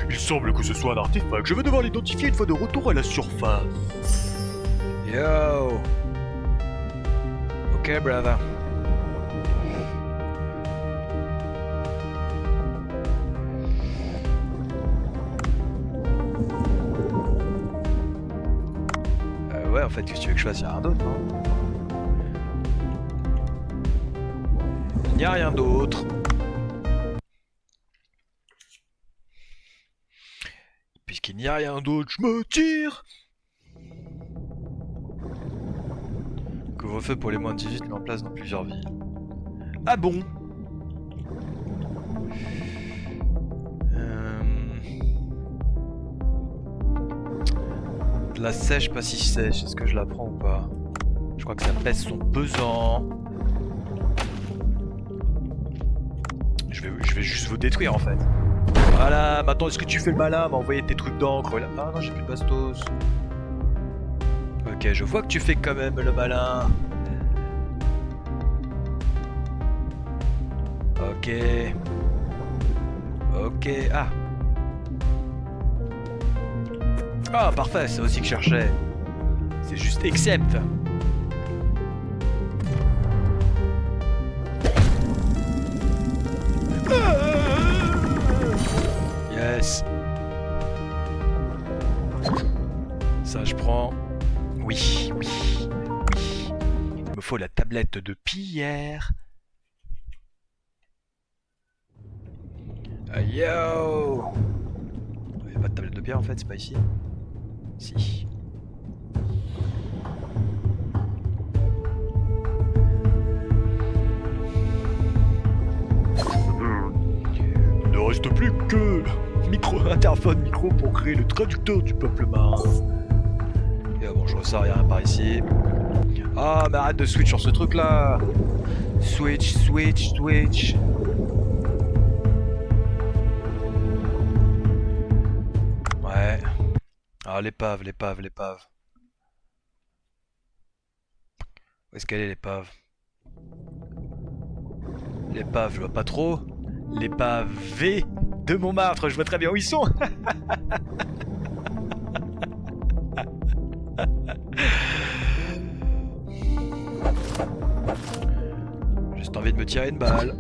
Il semble que ce soit un artefact. Je vais devoir l'identifier une fois de retour à la surface. Yo. Ok, brother. Ouais, en fait, qu'est-ce que tu veux que je fasse? Y'a rien d'autre, non? Il n'y a rien d'autre. Puisqu'il n'y a rien d'autre, je me tire. Couvre-feu pour les moins de 18 mis en place dans plusieurs villes. Ah bon? De la sèche, pas si sèche, est-ce que je la prends ou pas? Je crois que ça pèse son pesant. Je vais juste vous détruire en fait. Voilà, maintenant est-ce que tu fais le malin, m'a envoyé tes trucs d'encre là? Ah non, j'ai plus de bastos. Ok, je vois que tu fais quand même le malin. Ok. Ok, ah. Ah, parfait, c'est aussi que je cherchais. C'est juste accept. Yes. Ça, je prends. Oui. Il me faut la tablette de Pierre. Ah, yo. Il n'y a pas de tablette de Pierre en fait, c'est pas ici. Si. Il ne reste plus que Interphone micro pour créer le traducteur du peuple marin. Et bon, je ressors, y'a rien par ici. Ah, mais arrête de switch sur ce truc là. Switch. Ouais. Ah, l'épave. Où est-ce qu'elle est l'épave? L'épave, je vois pas trop. L'épave V de Montmartre, je vois très bien où ils sont. Juste envie de me tirer une balle.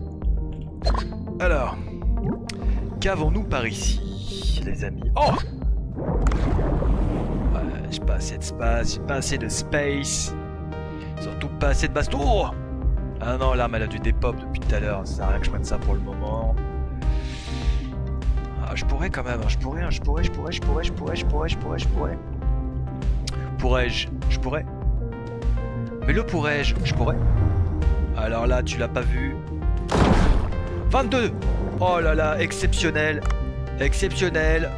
Alors, qu'avons-nous par ici, les amis? Oh! Ouais, j'ai pas assez de space, j'ai pas assez de space. Surtout pas assez de baston. Oh! Ah non, l'arme elle a du dépop depuis tout à l'heure, ça sert à rien que je prenne ça pour le moment. Ah, je pourrais quand même, hein, je pourrais. Pourrais-je? Je pourrais. Mais le pourrais-je? Je pourrais. Alors là, tu l'as pas vu. 22! Oh là là, exceptionnel. Exceptionnel.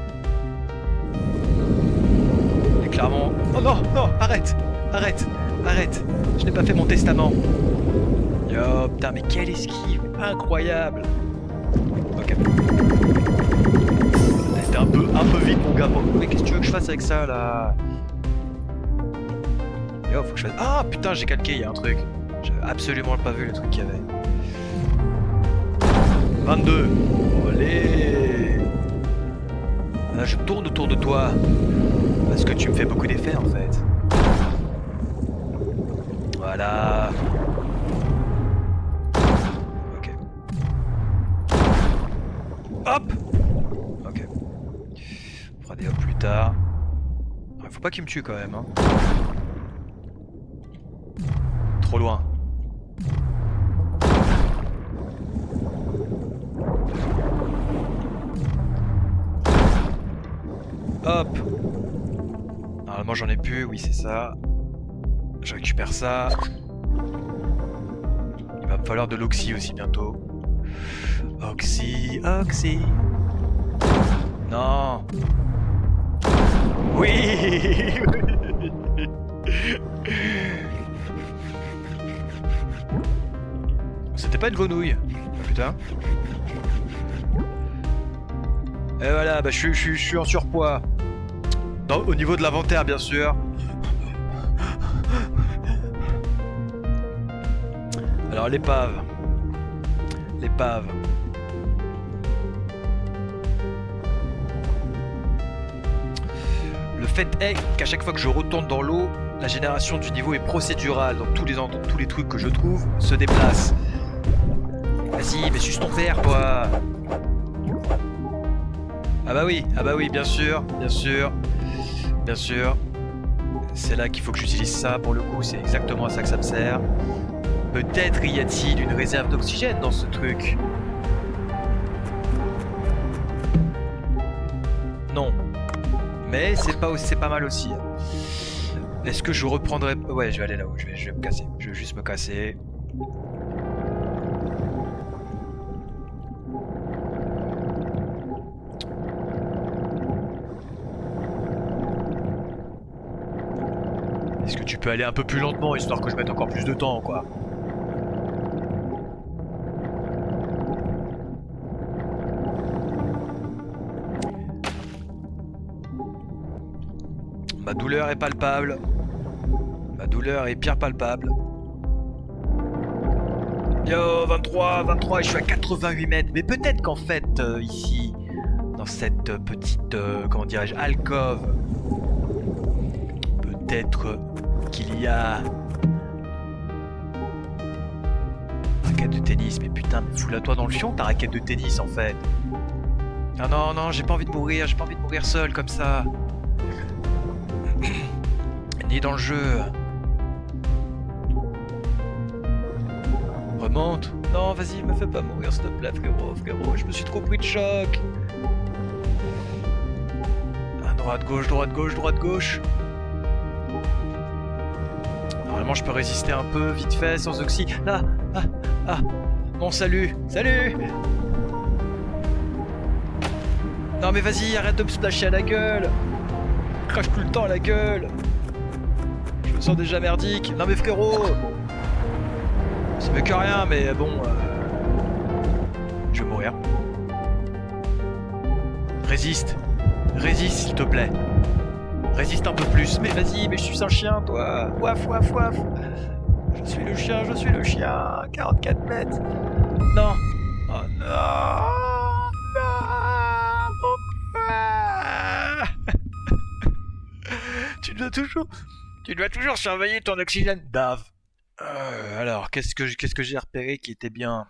Et clairement... Oh non, non, arrête. Arrête, arrête. Je n'ai pas fait mon testament. Yo, putain, mais quelle esquive. Incroyable. Ok. T'es un peu vite, mon gars. Mais qu'est-ce que tu veux que je fasse avec ça, là? Yo, faut que je fasse... Ah, putain, j'ai calqué, il y a un truc. J'avais absolument pas vu le truc qu'il y avait. 22. Allez. Là, je tourne autour de toi. Parce que tu me fais beaucoup d'effets, en fait. Voilà. Ok. Hop. Ok. On fera des hop plus tard. Faut pas qu'il me tue, quand même, hein. Trop loin. Hop. Normalement j'en ai plus, oui c'est ça. Je récupère ça. Il va me falloir de l'oxy aussi bientôt. Oxy, oxy. Non. Oui. C'était pas une grenouille. Putain. Et voilà, bah je suis en surpoids. Au niveau de l'inventaire, bien sûr. Alors, l'épave. L'épave. Le fait est qu'à chaque fois que je retourne dans l'eau, la génération du niveau est procédurale. Donc tous les trucs que je trouve se déplacent. Vas-y, mais suce ton père, quoi. Ah bah oui, bien sûr, bien sûr. Bien sûr. C'est là qu'il faut que j'utilise ça, pour le coup, c'est exactement à ça que ça me sert. Peut-être y a-t-il une réserve d'oxygène dans ce truc. Non. Mais c'est pas mal aussi. Est-ce que je reprendrai... Ouais, je vais aller là-haut, je vais me casser. Je vais juste me casser. Est-ce que tu peux aller un peu plus lentement, histoire que je mette encore plus de temps, quoi? Ma douleur est palpable. Ma douleur est pire palpable. Yo, 23, et je suis à 88 mètres. Mais peut-être qu'en fait, ici, dans cette petite, comment dirais-je, alcôve, peut-être qu'il y a... Raquette de tennis, mais putain, fous-la toi dans le fion ta raquette de tennis, en fait. Ah non, non, j'ai pas envie de mourir seul, comme ça. Ni dans le jeu. Remonte. Non, vas-y, me fais pas mourir, s'il te plaît, frérot, je me suis trop pris de choc. Ah, droite, gauche. Normalement, je peux résister un peu, vite fait, sans oxy. Ah, bon, salut. Non, mais vas-y, arrête de me splasher à la gueule. Crache tout le temps à la gueule. Je me sens déjà merdique. Non, mais frérot. C'est mieux que rien, mais bon... Je vais mourir. Résiste, s'il te plaît. Résiste un peu plus. Mais vas-y, mais je suis un chien, toi. Waf. Je suis le chien. 44 mètres. Non. Oh non. Pourquoi? Tu Tu dois toujours surveiller ton oxygène. Dave. Alors, qu'est-ce que j'ai repéré qui était bien?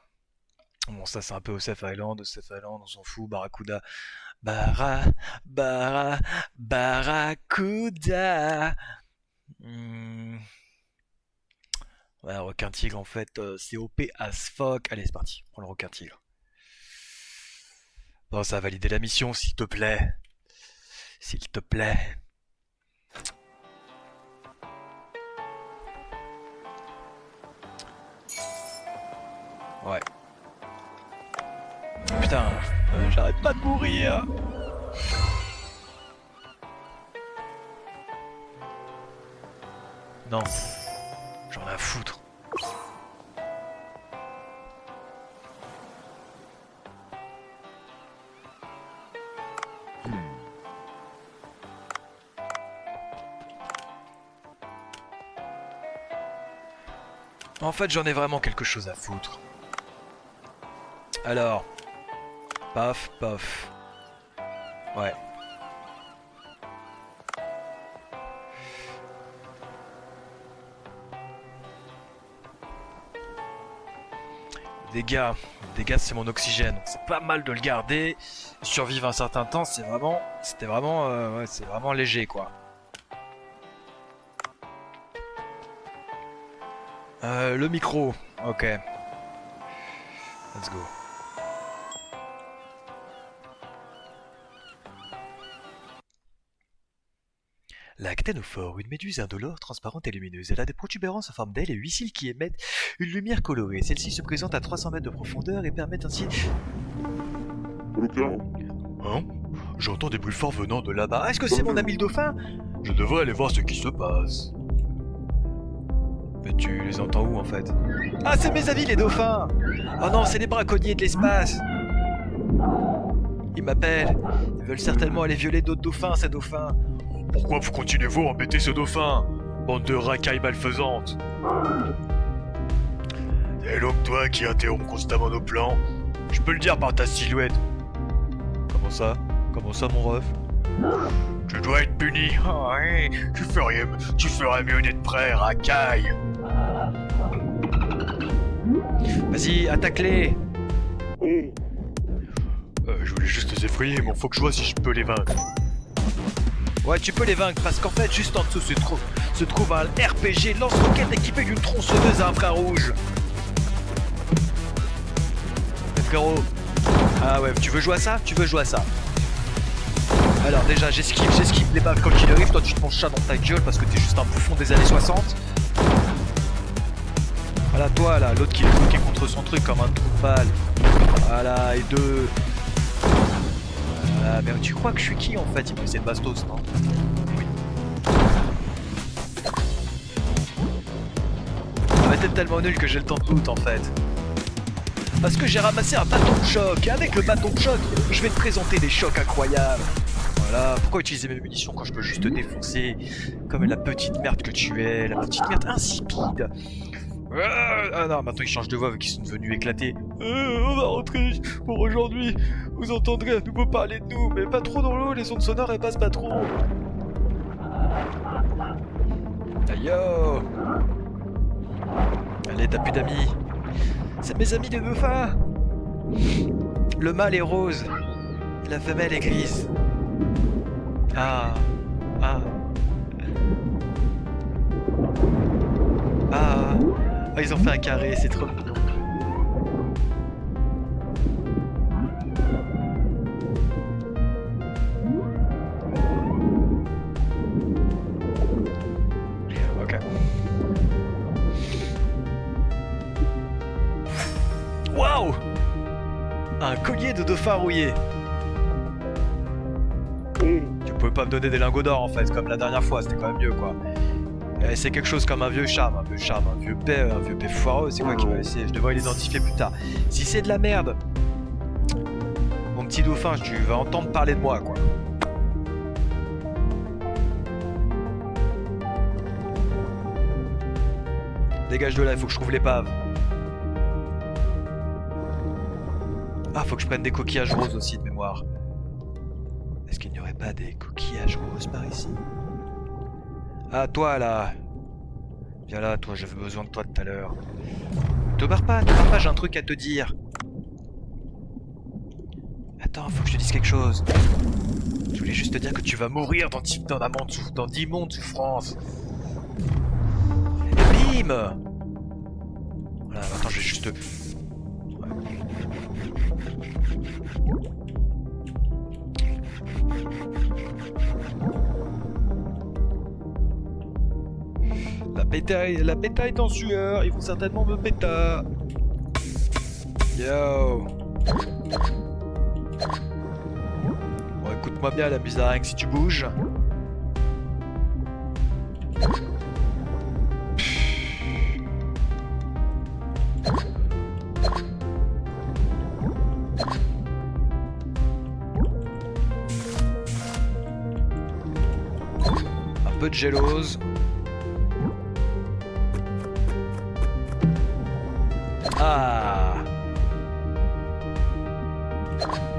Bon, ça c'est un peu Osef Island, on s'en fout, Barracuda. Barracuda. Ouais, requin-tigre en fait, c'est OP as fuck. Allez, c'est parti, prends le requin-tigre. Bon, ça va valider la mission, s'il te plaît. S'il te plaît. Ouais. Putain, j'arrête pas de mourir. Non, j'en ai à foutre. En fait, j'en ai vraiment quelque chose à foutre. Alors, paf, paf. Ouais. Dégâts, c'est mon oxygène, donc c'est pas mal de le garder. Survivre un certain temps, c'était vraiment, ouais, c'est vraiment léger quoi. Le micro, ok. Let's go. La cténophore, une méduse indolore, transparente et lumineuse. Elle a des protubérances en forme d'aile et 8 cils qui émettent une lumière colorée. Celle-ci se présente à 300 mètres de profondeur et permet ainsi... Hein? J'entends des bruits forts venant de là-bas. Est-ce que c'est mon ami le dauphin? Je devrais aller voir ce qui se passe. Mais tu les entends où en fait? Ah, c'est mes amis les dauphins! Oh non, c'est les braconniers de l'espace! Ils m'appellent. Ils veulent certainement aller violer d'autres dauphins, ces dauphins. Pourquoi vous continuez-vous à embêter ce dauphin? Bande de racailles malfaisantes. C'est donc toi qui interromps constamment nos plans. Je peux le dire par ta silhouette. Comment ça? Comment ça, mon ref? Tu dois être puni. Oh, ouais. Tu ferais mieux d'être prêt, racaille. Vas-y, attaque-les. Je voulais juste les effrayer, mais faut que je vois si je peux les vaincre. Ouais, tu peux les vaincre, parce qu'en fait, juste en dessous se trouve un RPG lance-roquette équipé d'une tronçonneuse à infrarouge. Mais frérot... Ah ouais, tu veux jouer à ça? Tu veux jouer à ça? Alors déjà, j'esquive les balles quand il arrive, toi tu te prends chat dans ta gueule parce que t'es juste un bouffon des années 60. Voilà, toi là, l'autre qui est bloqué contre son truc comme un trou de balle. Voilà, et deux... Voilà, mais tu crois que je suis qui en fait? Il me faisait bastos, non? Oui. Ça va être tellement nul que j'ai le temps de loot en fait. Parce que j'ai ramassé un bâton de choc, et avec le bâton de choc, je vais te présenter des chocs incroyables. Voilà, pourquoi utiliser mes munitions quand je peux juste te défoncer comme la petite merde que tu es, la petite merde insipide. Ah non, maintenant ils changent de voix vu qu'ils sont devenus éclatés. On va rentrer pour aujourd'hui. Vous entendrez à nouveau parler de nous, mais pas trop dans l'eau, les ondes sonores elles passent pas trop. Aïe yo. Allez, t'as plus d'amis. C'est mes amis de dauphins. Le mâle est rose, et la femelle est grise. Ah. Ah, ils ont fait un carré, c'est trop mignon. Ok. Waouh! Un collier de dauphin rouillé. Tu pouvais pas me donner des lingots d'or en fait, comme la dernière fois, c'était quand même mieux quoi. C'est quelque chose comme un vieux charme, un vieux paix foireux, c'est quoi qui va essayer? Je devrais l'identifier plus tard. Si c'est de la merde, mon petit dauphin, tu vas entendre parler de moi quoi. Dégage de là, il faut que je trouve l'épave. Ah, faut que je prenne des coquillages roses aussi de mémoire. Est-ce qu'il n'y aurait pas des coquillages roses par ici? Ah, toi là. Viens là, toi, j'avais besoin de toi tout à l'heure. Te barre pas, j'ai un truc à te dire. Attends, faut que je te dise quelque chose. Je voulais juste te dire que tu vas mourir dans d'immondes souffrances. Et bim! Voilà, attends, je vais juste te... La péta est en sueur, ils vont certainement me péta. Yo. Bon, écoute-moi bien la musaraigne, si tu bouges. Un peu de gélose. Ah!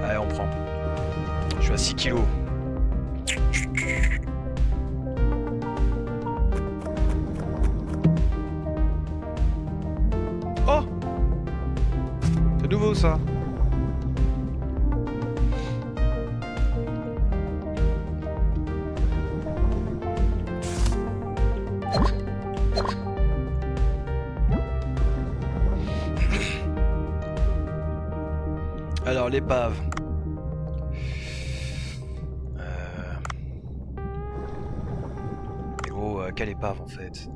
Allez, on prend. Je suis à 6 kilos. Oh! C'est nouveau ça. Alors, l'épave. Mais gros, quelle épave en fait?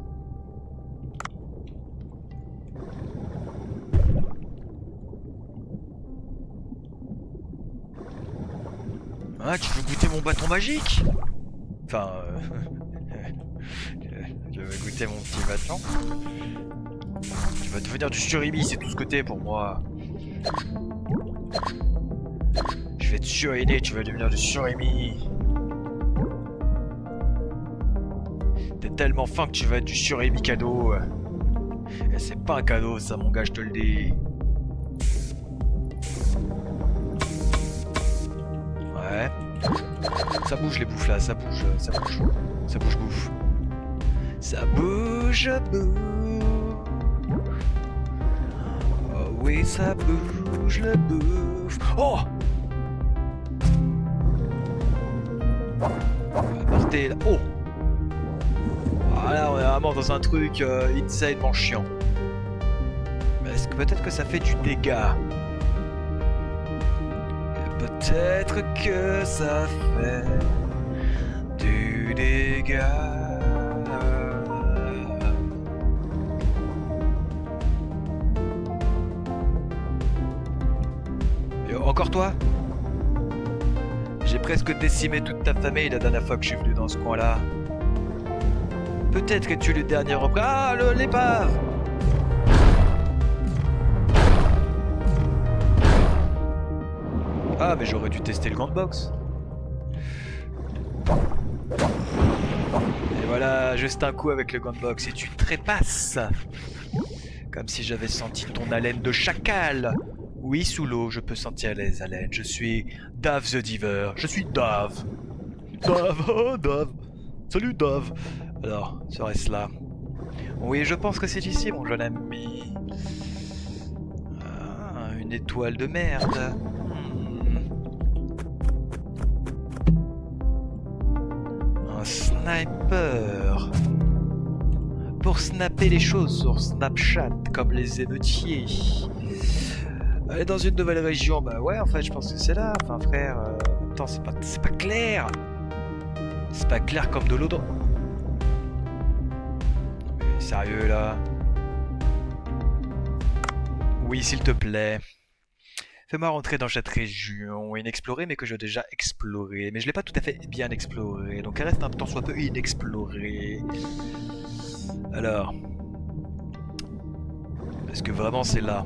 Ah, tu veux goûter mon bâton magique? Enfin, tu veux goûter mon petit bâton? Tu vas devenir du surimi, c'est tout ce que t'es pour moi. Je vais te suriner, tu vas devenir du surimi. T'es tellement fin que tu vas être du surimi cadeau. Et c'est pas un cadeau ça mon gars, je te le dis. Ouais. Ça bouge les bouffes là, ça bouge, ça bouge. Ça bouge bouffe. Ça bouge bouffe. Oh oui, ça bouge le bouffe. Oh! Portée là. Oh! Voilà, on est vraiment dans un truc insanement chiant. Mais est-ce que peut-être que ça fait du dégât? Peut-être que ça fait du dégât. Et encore toi? J'ai presque décimé toute ta famille la dernière fois que je suis venu dans ce coin-là. Peut-être que tu es le dernier repris. Ah, l'épave! Ah, mais j'aurais dû tester le gant de boxe. Et voilà, juste un coup avec le gant de boxe et tu trépasses. Comme si j'avais senti ton haleine de chacal. Oui, sous l'eau, je peux sentir les haleines. Je suis Dave the Diver. Je suis Dave. Dave, oh Dave. Salut Dave. Alors, serait-ce là? Oui, je pense que c'est ici, mon jeune ami. Ah, une étoile de merde. Un sniper. Pour snapper les choses sur Snapchat, comme les émeutiers. Aller dans une nouvelle région, bah ouais, en fait, je pense que c'est là. Enfin, frère, en même temps, c'est pas clair. C'est pas clair comme de l'eau dans... Mais sérieux, là? Oui, s'il te plaît. Fais-moi rentrer dans cette région inexplorée, mais que j'ai déjà explorée. Mais je l'ai pas tout à fait bien explorée, donc elle reste un tant soit peu inexplorée. Alors... Est-ce que vraiment c'est là?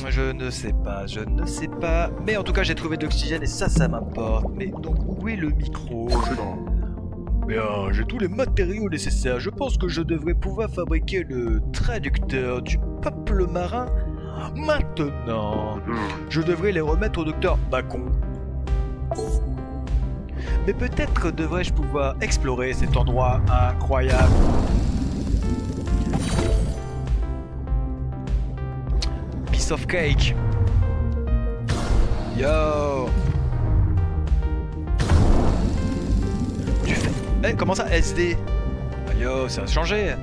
Je ne sais pas, mais en tout cas j'ai trouvé de l'oxygène et ça m'importe. Mais donc où est le micro? Bien, j'ai tous les matériaux nécessaires, je pense que je devrais pouvoir fabriquer le traducteur du peuple marin. Maintenant, je devrais les remettre au docteur Bacon. Mais peut-être devrais-je pouvoir explorer cet endroit incroyable. Piece of cake. Yo. Tu fais... Eh, comment ça, SD? Ah, yo, ça a changé.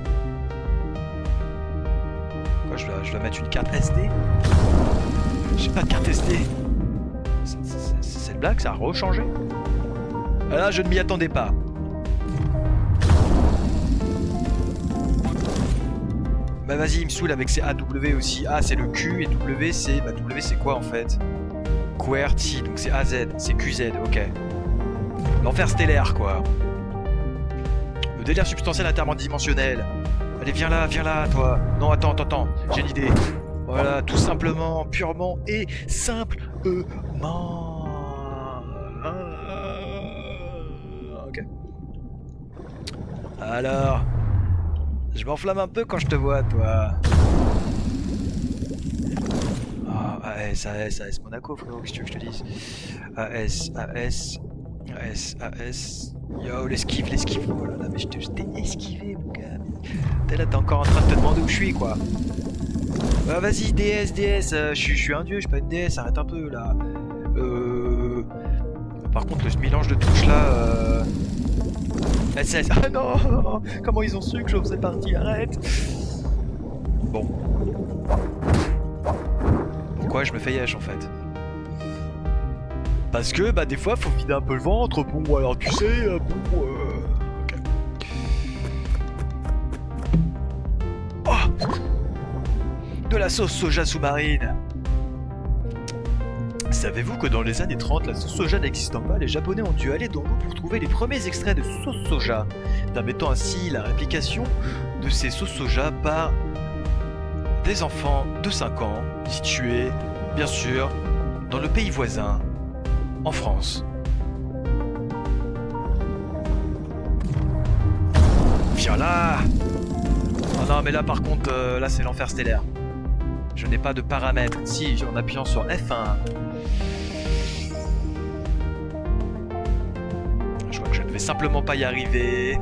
Quoi, je dois mettre une carte SD? J'ai pas de carte SD. C'est une blague, ça a rechangé? Ah là, je ne m'y attendais pas. Bah vas-y, il me saoule avec ces AW aussi. A c'est le Q et W c'est... Bah W c'est quoi en fait? QWERTY, donc c'est AZ, c'est QZ, ok. L'enfer stellaire quoi. Le délire substantiel interdimensionnel. Allez viens là toi. Non attends, j'ai une idée. Voilà, tout simplement, purement et simplement. Ok. Alors, je m'enflamme un peu quand je te vois, toi. Ah, AS, Monaco, frérot, qu'est-ce que tu veux que je te dise? AS. Yo, l'esquive. Oh là là, mais je t'ai esquivé, mon gars. T'es là, t'es encore en train de te demander où je suis, quoi. Bah vas-y, DS, je suis un dieu, je suis pas une DS, arrête un peu, là. Par contre, ce mélange de touches, là, SS. Ah non, comment ils ont su que je faisais partie? Arrête. Bon. Pourquoi je me fais yesh en fait? Parce que bah des fois faut vider un peu le ventre. Bon alors tu sais, ok. Oh, de la sauce soja sous-marine. Savez-vous que dans les années 30, la sauce soja n'existant pas, les Japonais ont dû aller dans l'eau pour trouver les premiers extraits de sauce soja, permettant ainsi la réplication de ces sauces soja par des enfants de 5 ans, situés, bien sûr, dans le pays voisin, en France. Viens là! Oh non, mais là par contre, là c'est l'enfer stellaire. Je n'ai pas de paramètres. Si, en appuyant sur F1. Je crois que je ne vais simplement pas y arriver.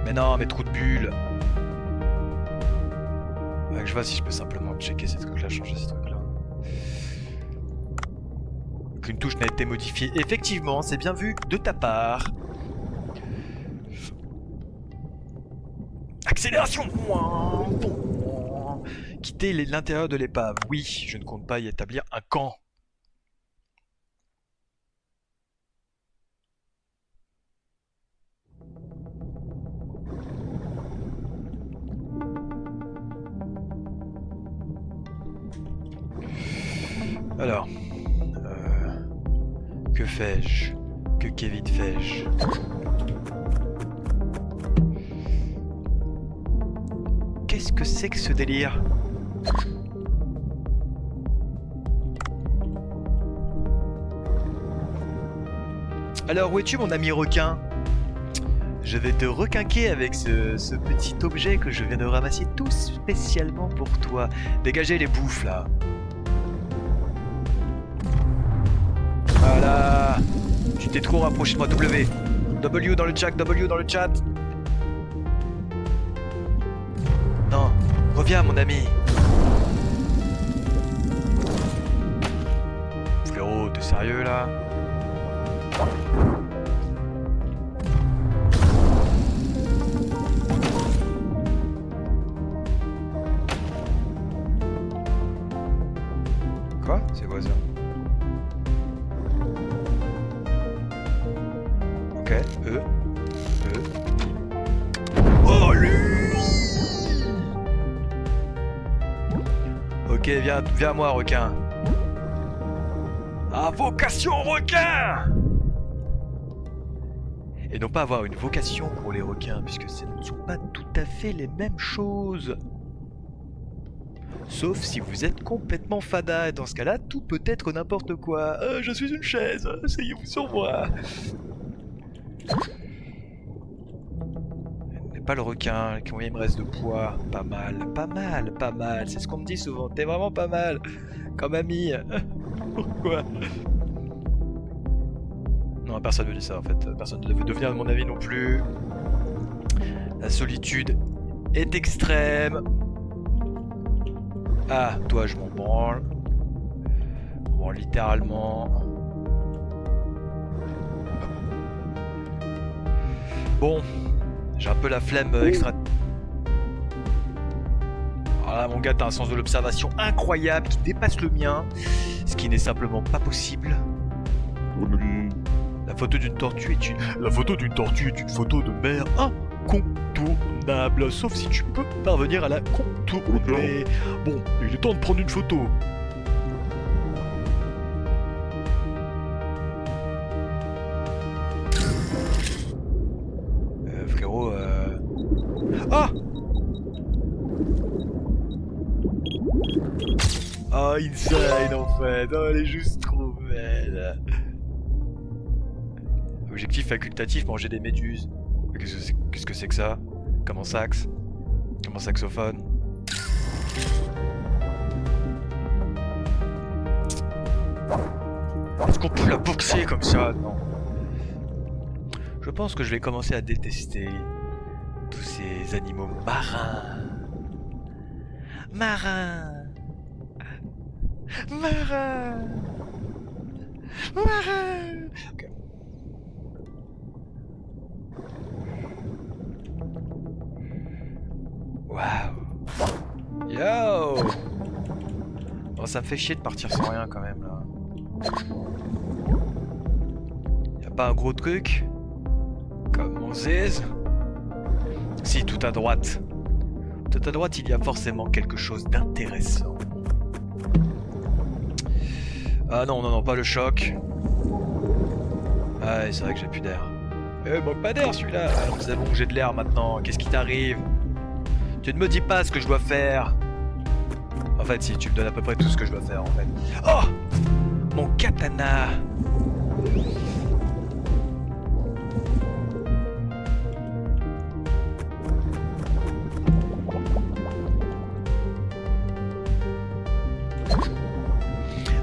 Mais non, mais trou de bulle. Ouais, je vois si je peux simplement checker ces trucs-là, changer ces trucs-là. Qu'une touche n'a été modifiée. Effectivement, c'est bien vu de ta part. Accélération! Quitter l'intérieur de l'épave. Oui, je ne compte pas y établir un camp. Alors, que fais-je? Que Kevin fais-je? Qu'est-ce que c'est que ce délire? Alors, où es-tu mon ami requin? Je vais te requinquer avec ce petit objet que je viens de ramasser tout spécialement pour toi. Dégagez les bouffes là. Voilà. Tu t'es trop rapproché de moi. W dans le chat, W dans le chat. Non, reviens mon ami. Frérot, t'es sérieux là? Quoi? C'est quoi ça? Ok, Oh lui! Ok, viens à moi requin. Ah, vocation requin! Et non pas avoir une vocation pour les requins, puisque ce ne sont pas tout à fait les mêmes choses. Sauf si vous êtes complètement fada, et dans ce cas-là, tout peut être n'importe quoi. Je suis une chaise, asseyez-vous sur moi. Mais pas le requin, combien il me reste de poids? Pas mal, c'est ce qu'on me dit souvent, t'es vraiment pas mal, comme ami. Pourquoi? Non, Non, personne ne veut dire ça en fait. Personne ne veut devenir de mon avis non plus. La solitude est extrême. Ah, toi je m'en branle. Bon, littéralement. Bon, j'ai un peu la flemme extra. Alors là, mon gars, t'as un sens de l'observation incroyable qui dépasse le mien, ce qui n'est simplement pas possible. La photo d'une tortue est La photo d'une tortue est une photo de mer incontournable, sauf si tu peux parvenir à la contourner. Bon, il est temps de prendre une photo. Frérot, Ah! Oh, insane en fait. Oh, elle est juste trop belle. Objectif facultatif, manger des méduses. Qu'est-ce que c'est que ça? Comme en sax? Comme en saxophone? Est-ce qu'on peut la boxer comme ça? Non. Je pense que je vais commencer à détester tous ces animaux marins. Marins. Marin. Marin. Ok. Waouh. Yo. Bon, ça me fait chier de partir sans rien quand même là. Y'a pas un gros truc? Comme mon ziz? Si, tout à droite. Tout à droite, il y a forcément quelque chose d'intéressant. Ah non, non, non, pas le choc. Ah ouais, c'est vrai que j'ai plus d'air. Eh, manque pas d'air celui-là. Alors c'est bon, j'ai de l'air maintenant. Qu'est-ce qui t'arrive? Tu ne me dis pas ce que je dois faire. En fait, si, tu me donnes à peu près tout ce que je dois faire, en fait. Oh! Mon katana!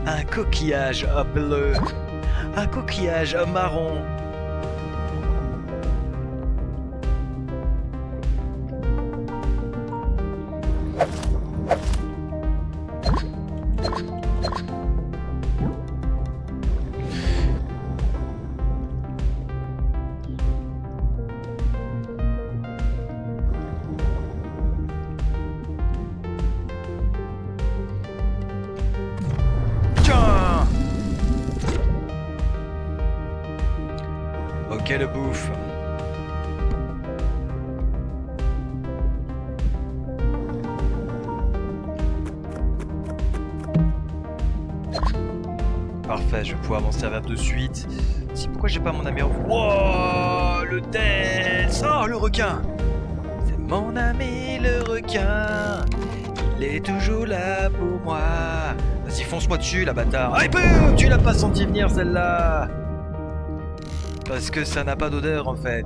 Un coquillage bleu. Un coquillage marron. Ok, le bouffe. Parfait, je vais pouvoir m'en servir de suite. Si, pourquoi j'ai pas mon ami en... Wow, le Dels. Oh, le requin. C'est mon ami le requin. Il est toujours là pour moi. Vas-y, fonce-moi dessus, la bâtard. Ah, boum, tu l'as pas senti venir, celle-là. Parce que ça n'a pas d'odeur en fait.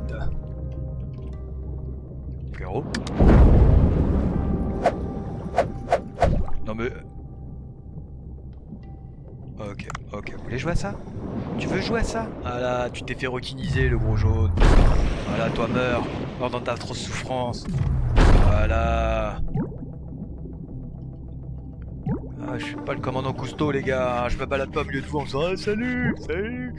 Frérot. Non mais... Ok, ok. Vous voulez jouer à ça? Tu veux jouer à ça? Ah là, tu t'es fait requiniser le gros jaune. Voilà, toi meurs. Meurs dans ta atroce souffrance. Voilà. Ah, je suis pas le commandant Cousteau les gars. Je me balade pas au milieu de vous en disant ah, salut, salut.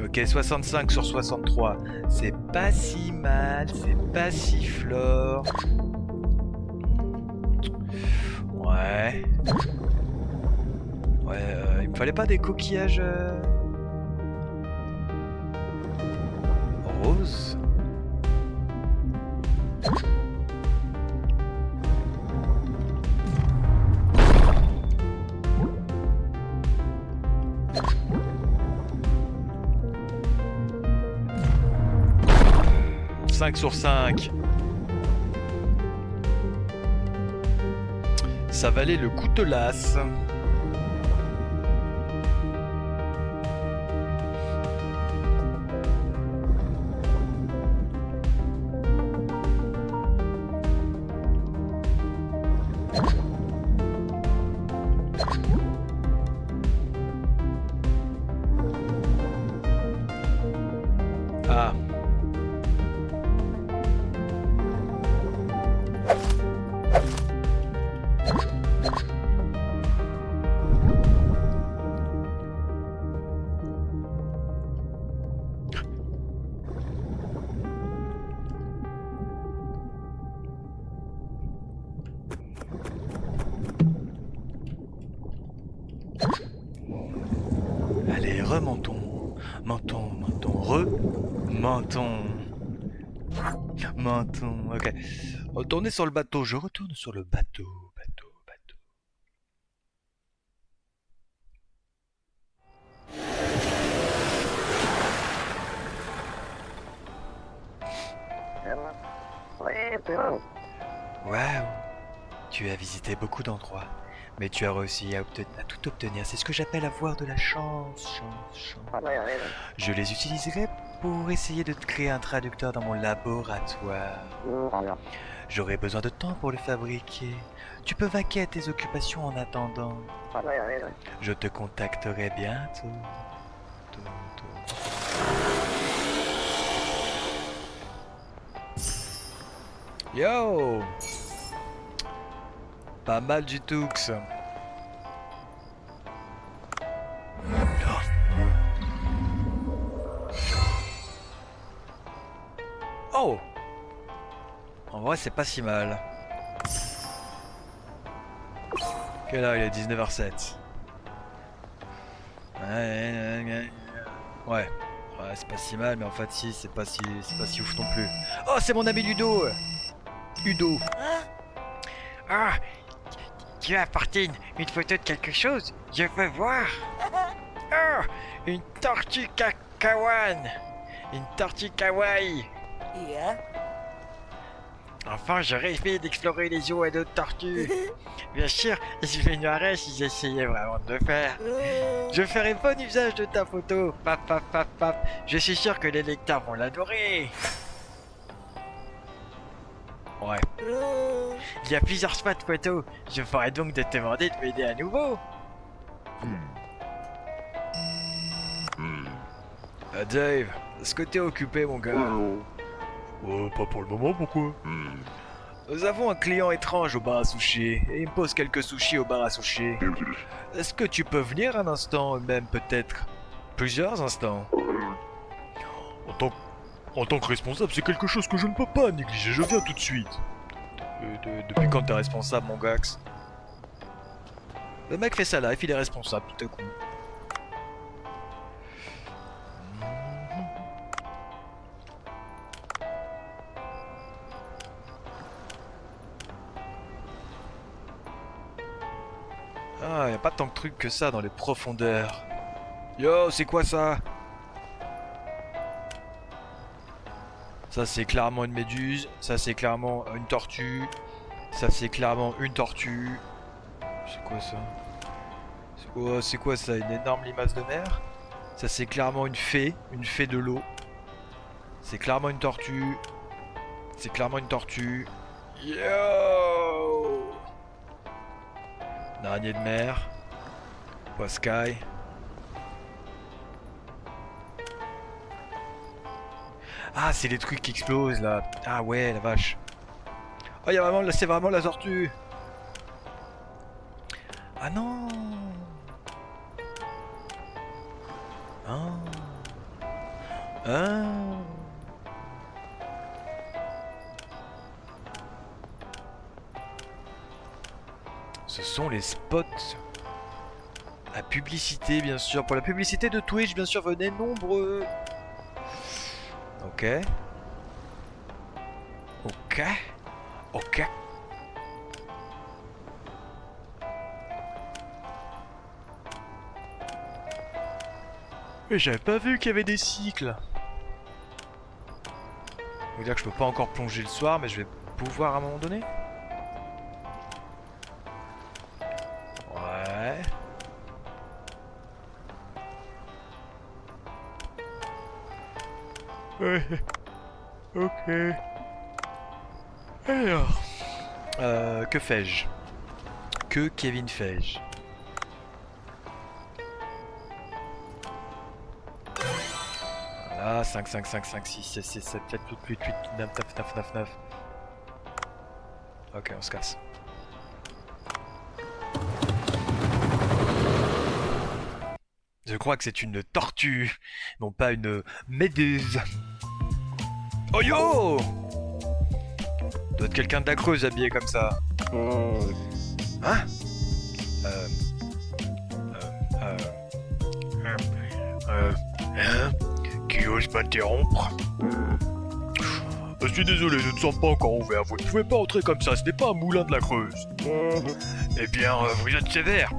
Ok, 65 sur 63. C'est pas si mal, c'est pas si flore. Ouais. Ouais, il me fallait pas des coquillages... roses. « 5 sur 5. Ça valait le coutelas. remontons. Montons, montons, remontons. Montons, ok. Retournez sur le bateau, je retourne sur le bateau. Waouh, tu as visité beaucoup d'endroits, mais tu as réussi à tout obtenir. C'est ce que j'appelle avoir de la chance. Je les utiliserai pour essayer de te créer un traducteur dans mon laboratoire. J'aurai besoin de temps pour le fabriquer. Tu peux vaquer à tes occupations en attendant. Je te contacterai bientôt. Yo! Pas mal du tout que ça. Oh! En vrai, c'est pas si mal. Quelle heure il est 19h07. Ouais, c'est pas si mal, mais en fait, si, c'est pas si ouf non plus. Oh, c'est mon ami Ludo! Udo. Ah, tu as apporté une photo de quelque chose? Je veux voir. Oh, une tortue kawan. Une tortue kawaii. Enfin, je rêvais d'explorer les eaux et d'autres tortues. Bien sûr, je m'ignorais si j'essayais vraiment de le faire. Je ferai bon usage de ta photo. Pap, pap, pap, pap. Je suis sûr que les lecteurs vont l'adorer. Ouais. Il y a plusieurs spots photos. Je ferai donc de te demander de m'aider à nouveau. Dave, est-ce que t'es occupé, mon gars? Pas pour le moment, pourquoi? Nous avons un client étrange au bar à sushi, et il me pose quelques sushis au bar à sushi. Est-ce que tu peux venir un instant, même peut-être plusieurs instants? En tant que responsable, c'est quelque chose que je ne peux pas négliger, je viens tout de suite. Depuis quand t'es responsable, mon gax? Le mec fait sa life, il est responsable, tout à coup. Ah, y a pas tant de trucs que ça dans les profondeurs. Yo, c'est quoi ça? Ça c'est clairement une méduse, ça c'est clairement une tortue, ça c'est clairement une tortue. C'est quoi ça? C'est quoi ça? Une énorme limace de mer? Ça c'est clairement une fée de l'eau. C'est clairement une tortue. C'est clairement une tortue. Yo! Araignée de mer. Poscaille. Ah, c'est les trucs qui explosent là. Ah ouais, la vache. Oh, c'est vraiment la tortue. Ah non. Ah. Ah. Ce sont les spots. La publicité, bien sûr. Pour la publicité de Twitch, bien sûr, venez nombreux. Ok. Ok. Ok. Mais j'avais pas vu qu'il y avait des cycles. Ça veut dire que je peux pas encore plonger le soir, mais je vais pouvoir à un moment donné. Ouais. Ouais. Ok. Alors. Que fais-je? Que Kevin fais-je? Voilà, 5, 5, 5, 5, 6, 6, 6, 7, 7, 8, 8, 8, 9, 9, 9, 9, 9. Ok, on se casse. Je crois que c'est une tortue, non pas une méduse. Oh yo! Doit être quelqu'un de la Creuse habillé comme ça. Hein? Hein? Qui ose m'interrompre? Je suis désolé, nous ne sommes pas encore ouverts. Vous ne pouvez pas entrer comme ça, ce n'est pas un moulin de la Creuse. Eh bien, vous êtes sévère.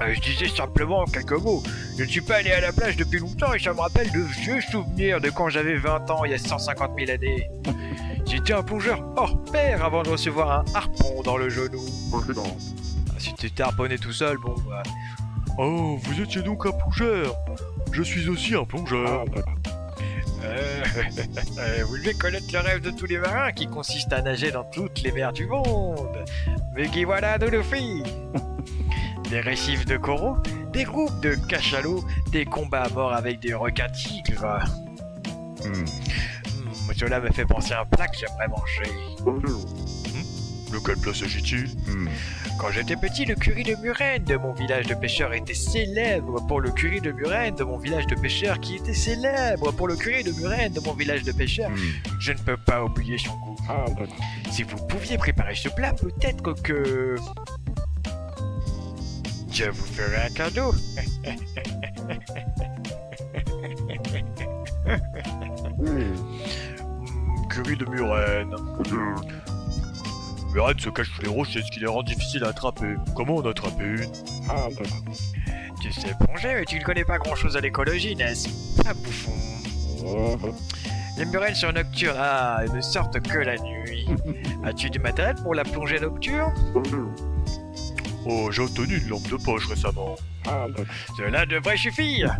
Je disais simplement quelques mots. Je ne suis pas allé à la plage depuis longtemps et ça me rappelle de vieux souvenirs de quand j'avais 20 ans, il y a 150 000 années. J'étais un plongeur hors pair avant de recevoir un harpon dans le genou. Si tu t'es harponné tout seul, bon bah... Oh, vous étiez donc un plongeur. Je suis aussi un plongeur. Vous devez connaître le rêve de tous les marins qui consiste à nager dans toutes les mers du monde. Mais qui voilà de nos filles. Des récifs de coraux, des groupes de cachalots, des combats à mort avec des requins-tigres. Cela me fait penser à un plat que j'aimerais manger. De quel plat s'agit-il? Quand j'étais petit, le curry de Murène de mon village de pêcheurs était célèbre pour le curry de Murène de mon village de pêcheurs qui était célèbre pour le curry de Murène de mon village de pêcheurs. Je ne peux pas oublier son goût. Si vous pouviez préparer ce plat, peut-être que... Je vous ferai un cadeau. Curry de Murène. Murène se cache sous les roches, c'est ce qui les rend difficiles à attraper. Comment en attraper une? Tu sais plonger, mais tu ne connais pas grand-chose à l'écologie, n'est-ce pas, bouffon? Les murènes sont nocturnes, et ne sortent que la nuit. As-tu du matériel pour la plongée nocturne? Oh, j'ai obtenu une lampe de poche récemment. Cela devrait suffire.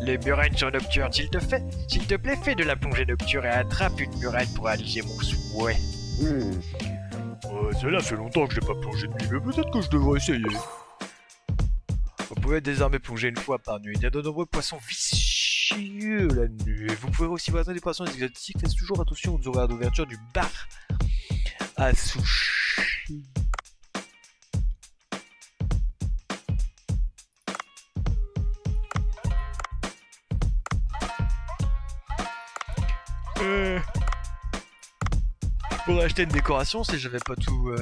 Les murènes sont nocturnes, s'il te plaît, fais de la plongée nocturne et attrape une murène pour alléger mon souhait. Cela fait longtemps que je n'ai pas plongé de nuit, mais peut-être que je devrais essayer. Vous pouvez désormais plonger une fois par nuit. Il y a de nombreux poissons vicieux la nuit. Vous pouvez aussi voir des poissons exotiques. Faites toujours attention aux horaires d'ouverture du bar à sushi. Je pourrais acheter une décoration si j'avais pas tout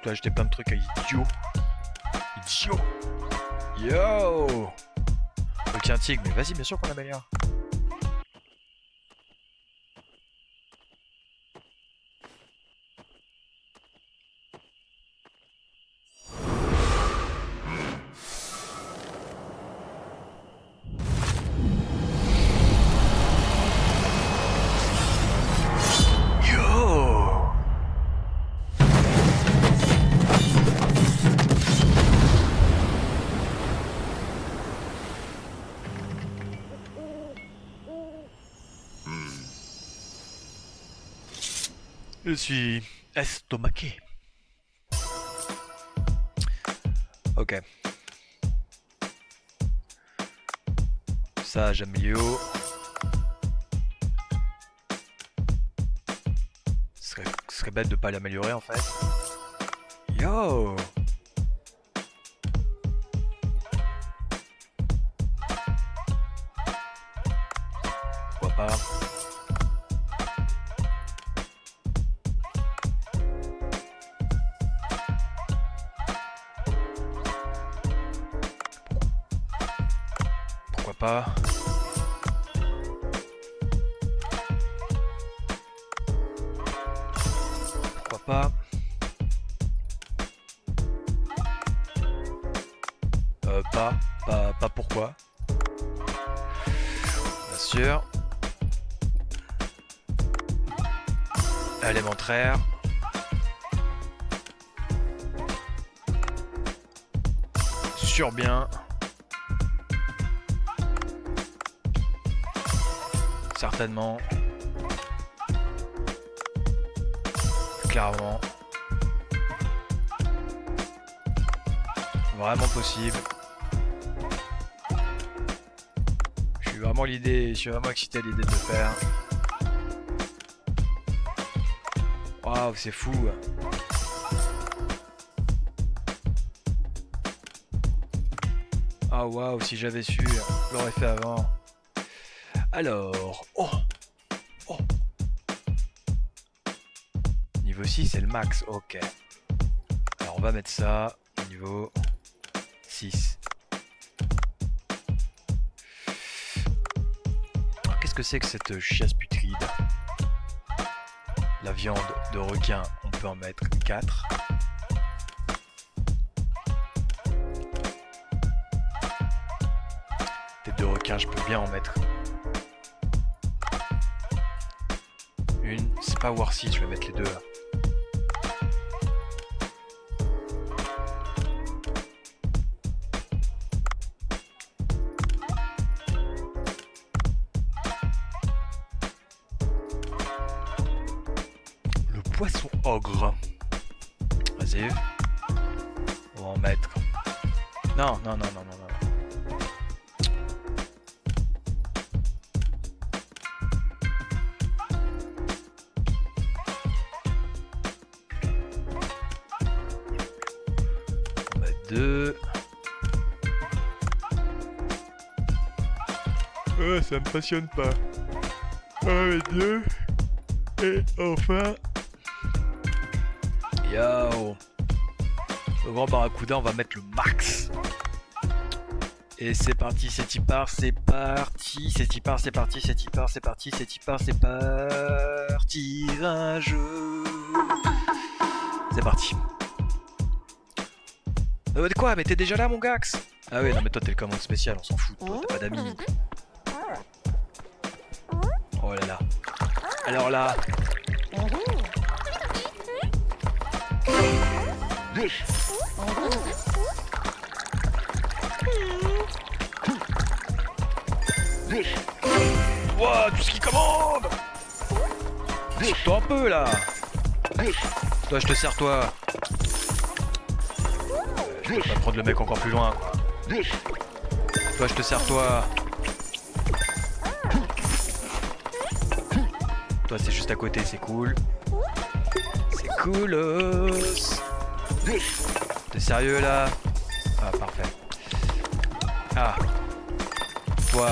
acheté plein de trucs à idiot. Yo. Ok, un tigre, mais vas-y, bien sûr qu'on l'améliore. Je suis estomaqué. Ok. Ça, j'améliore. Ce serait bête de pas l'améliorer en fait. Yo! Pourquoi pas? Pourquoi pas? Pourquoi pas? Pas pourquoi? Bien sûr. Élémentaire. Sur bien. Certainement. Clairement. Vraiment possible. Je suis vraiment excité à l'idée de le faire. Waouh, c'est fou. Ah waouh, si j'avais su, je l'aurais fait avant. Alors, oh. Niveau 6, c'est le max, ok. Alors on va mettre ça au niveau 6. que c'est que cette chiasse putride? La viande de requin, on peut en mettre 4. Tête de requin, je peux bien en mettre une. C'est pas voir si je vais mettre les deux là. Poisson ogre. Vas-y. On va en mettre. Non, non, non, non, non, non. On va mettre 2. Ça me passionne pas. On va mettre 2. Et enfin... Yo. Le grand barracuda, on va mettre le max. Et c'est parti, c'est y part, c'est parti, c'est y part, c'est parti, c'est y part, c'est parti, c'est y part, c'est parti, un jeu. C'est parti. De quoi? Mais t'es déjà là, mon gax? Ah oui, non mais toi t'es le commande spécial, on s'en fout, toi t'as pas d'amis. Oh là là. Alors là... Wow, tout ce qui commande. Toi un peu là. Toi je te sers toi. Je peux pas prendre le mec encore plus loin quoi. Toi je te sers toi. Toi c'est juste à côté, c'est cool. C'est coolos. T'es sérieux là? Ah parfait. Ah. Toi.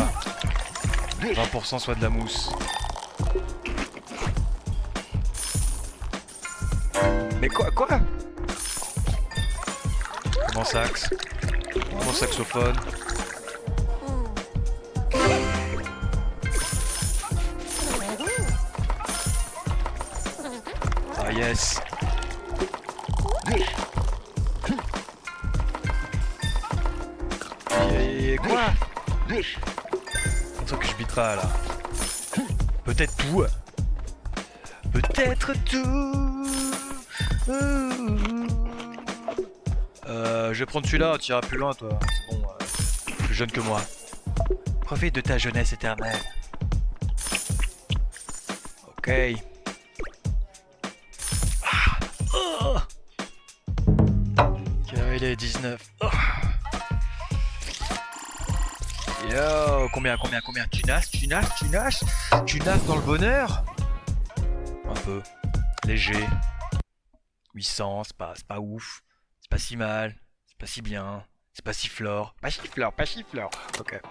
20% soit de la mousse. Mais quoi? Comment sax? Comment saxophone? Ah yes. Et quoi? Un truc que je biterai là. Peut-être tout. Peut-être tout. Je vais prendre celui-là, tu iras plus loin toi. C'est bon, plus jeune que moi. Profite de ta jeunesse éternelle. Ok. Il est 19. Oh. Yo, combien? Tu nasses dans le bonheur? Un peu. Léger. 800, c'est pas ouf. C'est pas si mal. C'est pas si bien. C'est pas si flore. Pas si flore. Ok.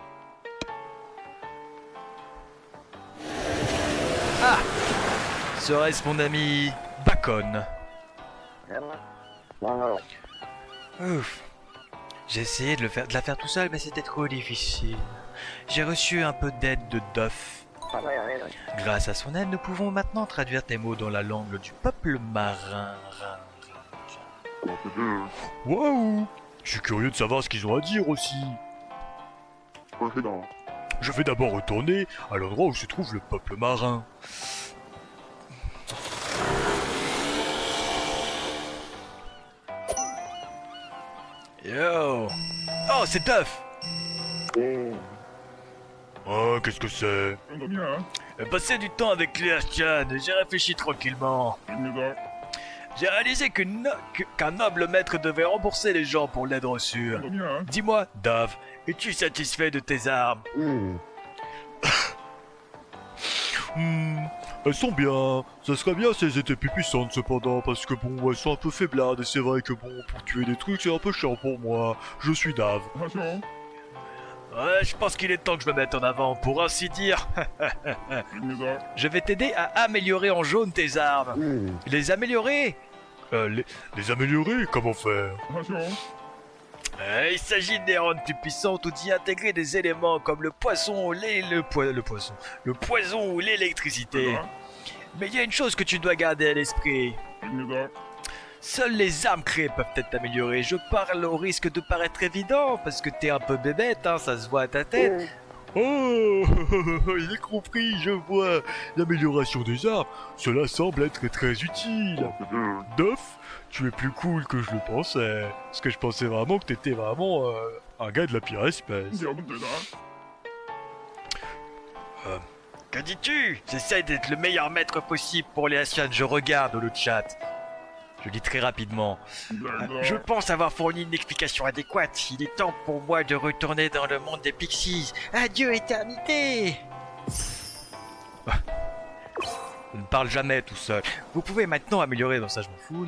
Ah! Serait-ce mon ami Bacon? Ouf. J'ai essayé de la faire tout seul, mais c'était trop difficile. J'ai reçu un peu d'aide de Duff. Grâce à son aide, nous pouvons maintenant traduire tes mots dans la langue du peuple marin. Waouh! Je suis curieux de savoir ce qu'ils ont à dire aussi. Je vais d'abord retourner à l'endroit où se trouve le peuple marin. Yo! Oh, c'est Duff! Oh, qu'est-ce que c'est? Passer du temps avec Léa Chan, j'ai réfléchi tranquillement. J'ai réalisé qu'un noble maître devait rembourser les gens pour l'aide reçue. Dis-moi, Dave, es-tu satisfait de tes armes? Elles sont bien. Ça serait bien si elles étaient plus puissantes cependant, parce que bon, elles sont un peu faiblardes et c'est vrai que bon, pour tuer des trucs c'est un peu chiant pour moi. Je suis Dave. Ouais, je pense qu'il est temps que je me mette en avant, pour ainsi dire. Je vais t'aider à améliorer en jaune tes armes. Les améliorer? Les améliorer? Comment faire? Il s'agit de les rendre plus puissantes ou d'y intégrer des éléments comme le poisson ou le poison ou l'électricité. Mais il y a une chose que tu dois garder à l'esprit. Seules les armes créées peuvent être améliorées. Je parle au risque de paraître évident, parce que t'es un peu bébête, hein, ça se voit à ta tête. Oh, j'ai compris, je vois. L'amélioration des armes, cela semble être très utile. Duff, tu es plus cool que je le pensais. Parce que je pensais vraiment que t'étais vraiment un gars de la pire espèce. Que dis-tu? J'essaie d'être le meilleur maître possible pour les Asians, je regarde le chat. Je lis très rapidement. Je pense avoir fourni une explication adéquate. Il est temps pour moi de retourner dans le monde des pixies. Adieu éternité! Je ne parle jamais tout seul. Vous pouvez maintenant améliorer, dans ça je m'en fous.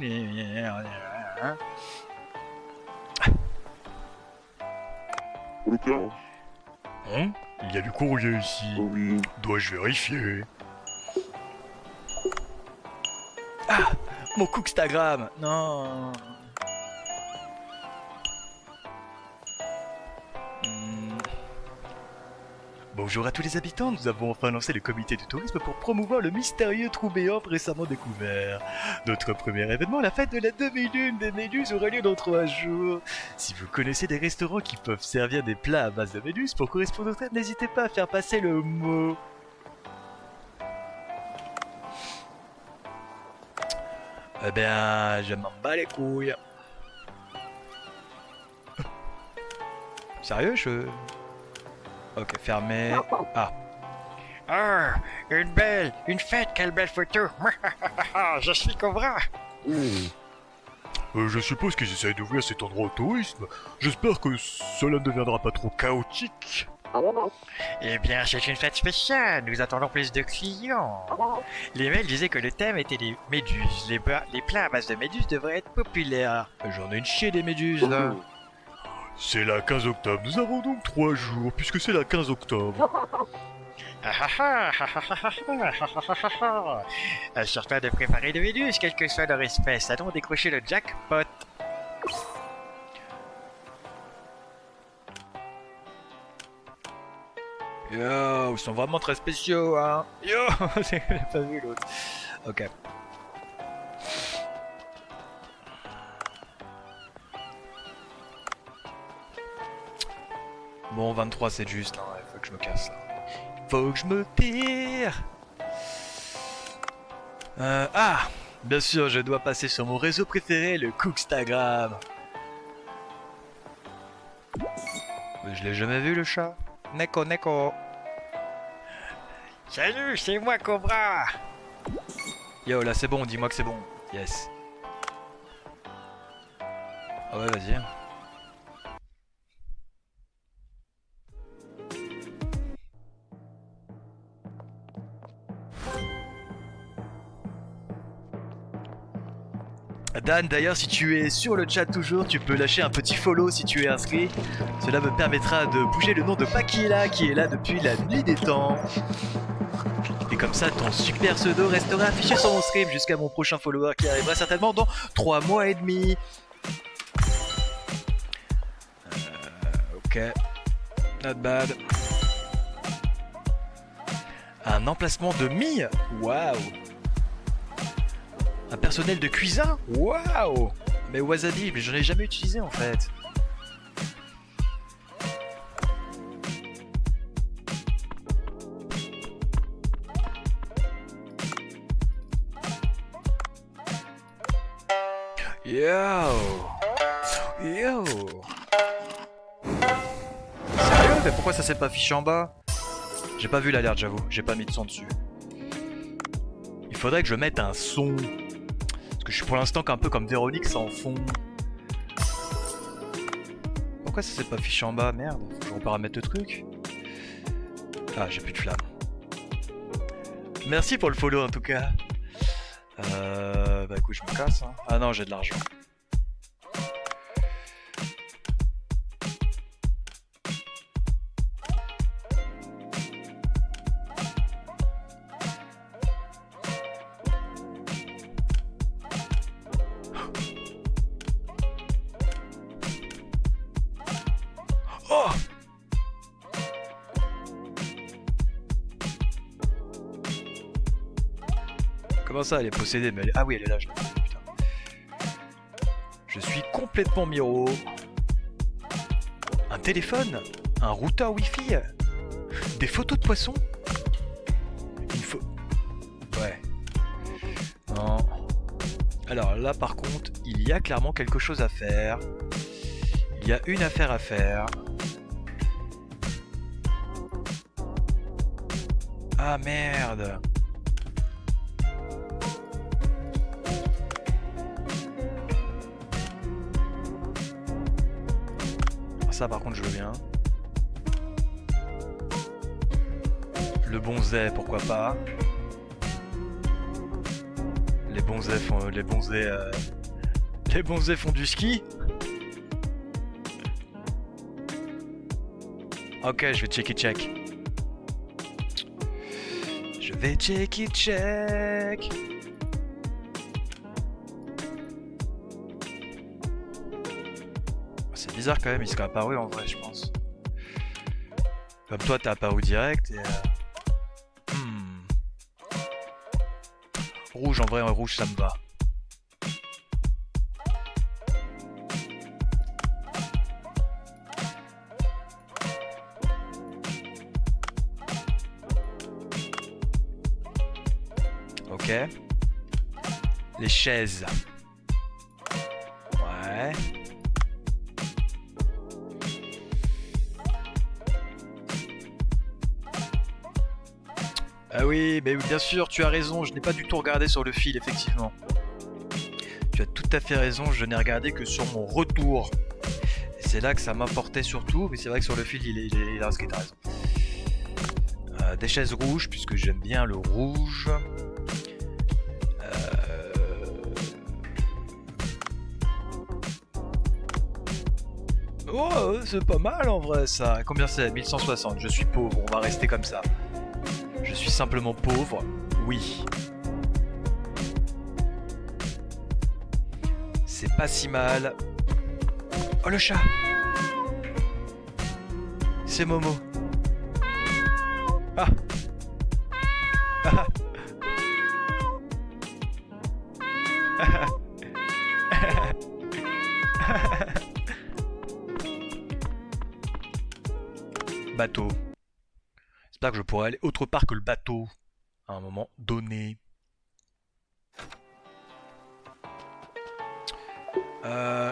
Hein? Il y a du courrier ici. Dois-je vérifier? Ah! Mon Cookstagram! Non! Bonjour à tous les habitants, nous avons enfin lancé le comité du tourisme pour promouvoir le mystérieux trou béant récemment découvert. Notre premier événement, la fête de la demi-lune des méduses, aura lieu dans 3 jours. Si vous connaissez des restaurants qui peuvent servir des plats à base de méduses pour correspondre au thème, n'hésitez pas à faire passer le mot. Eh bien, je m'en bats les couilles. Sérieux, je... Ok, fermé. Ah. Ah, une fête, quelle belle photo. Je suis Cobra. Je suppose qu'ils essayent d'ouvrir cet endroit au tourisme. J'espère que cela ne deviendra pas trop chaotique. Eh bien, c'est une fête spéciale. Nous attendons plus de clients. Les mails disaient que le thème était les méduses. Les plats à base de méduses devraient être populaires. J'en ai une chier des méduses, là. C'est la 15 octobre. Nous avons donc 3 jours, puisque c'est la 15 octobre. Assure-toi de préparer des méduses, quelle que soit leur espèce. Allons décrocher le jackpot. Yo, ils sont vraiment très spéciaux, hein. Yo, j'ai pas vu l'autre. Ok. Bon, 23 c'est juste, hein. Il faut que je me casse là. Faut que je me tire. Ah, bien sûr, je dois passer sur mon réseau préféré, le Cookstagram. Mais je l'ai jamais vu le chat. Neko, Neko. Salut, c'est moi Cobra. Yo, là c'est bon, dis-moi que c'est bon. Yes. Ah ouais, vas-y. Dan, d'ailleurs, si tu es sur le chat toujours, tu peux lâcher un petit follow si tu es inscrit. Cela me permettra de bouger le nom de Pakila qui est là depuis la nuit des temps. Et comme ça, ton super pseudo restera affiché sur mon stream jusqu'à mon prochain follower qui arrivera certainement dans 3 mois et demi. Ok. Not bad. Un emplacement de mie. Waouh. Un personnel de cuisine. Waouh. Mais wasabi, mais j'en ai jamais utilisé en fait. Yo. Yo. Sérieux? Mais pourquoi ça s'est pas affiché en bas? J'ai pas vu l'alerte, j'avoue. J'ai pas mis de son dessus. Il faudrait que je mette un son. Parce que je suis pour l'instant un peu comme Véronique sans fond. Pourquoi ça s'est pas affiché en bas? Merde. Faut que je reparamètre le truc. Ah, j'ai plus de flamme. Merci pour le follow en tout cas. Bah écoute, je me casse. Hein. Ah non, j'ai de l'argent. Oh! Comment ça, elle est possédée? Mais ah oui, elle est là, je l'ai vu, putain. Je suis complètement miro. Un téléphone? Un routeur Wi-Fi? Des photos de poissons? Une Ouais. Non. Alors là, par contre, il y a clairement quelque chose à faire. Il y a une affaire à faire. Ah merde. Ça par contre je veux bien. Le bonzai, pourquoi pas. Les bonzais font du ski. Ok, je vais check. Je vais check. C'est bizarre quand même, il serait apparu en vrai, je pense. Comme toi, t'es apparu direct et... Rouge, en vrai, rouge, ça me va. Ok. Les chaises. Ouais. Ah oui, mais bien sûr, tu as raison, je n'ai pas du tout regardé sur le fil, effectivement. Tu as tout à fait raison, je n'ai regardé que sur mon retour. Et c'est là que ça m'importait surtout, mais c'est vrai que sur le fil, il a inscrit, t'as raison. Des chaises rouges, puisque j'aime bien le rouge. Oh, c'est pas mal en vrai ça. Combien c'est? 1160, je suis pauvre, on va rester comme ça. Je suis simplement pauvre, oui. C'est pas si mal. Oh le chat! C'est Momo. Ah! Ah! Bateau. J'espère que je pourrai aller autre part que le bateau à un moment donné. Oh!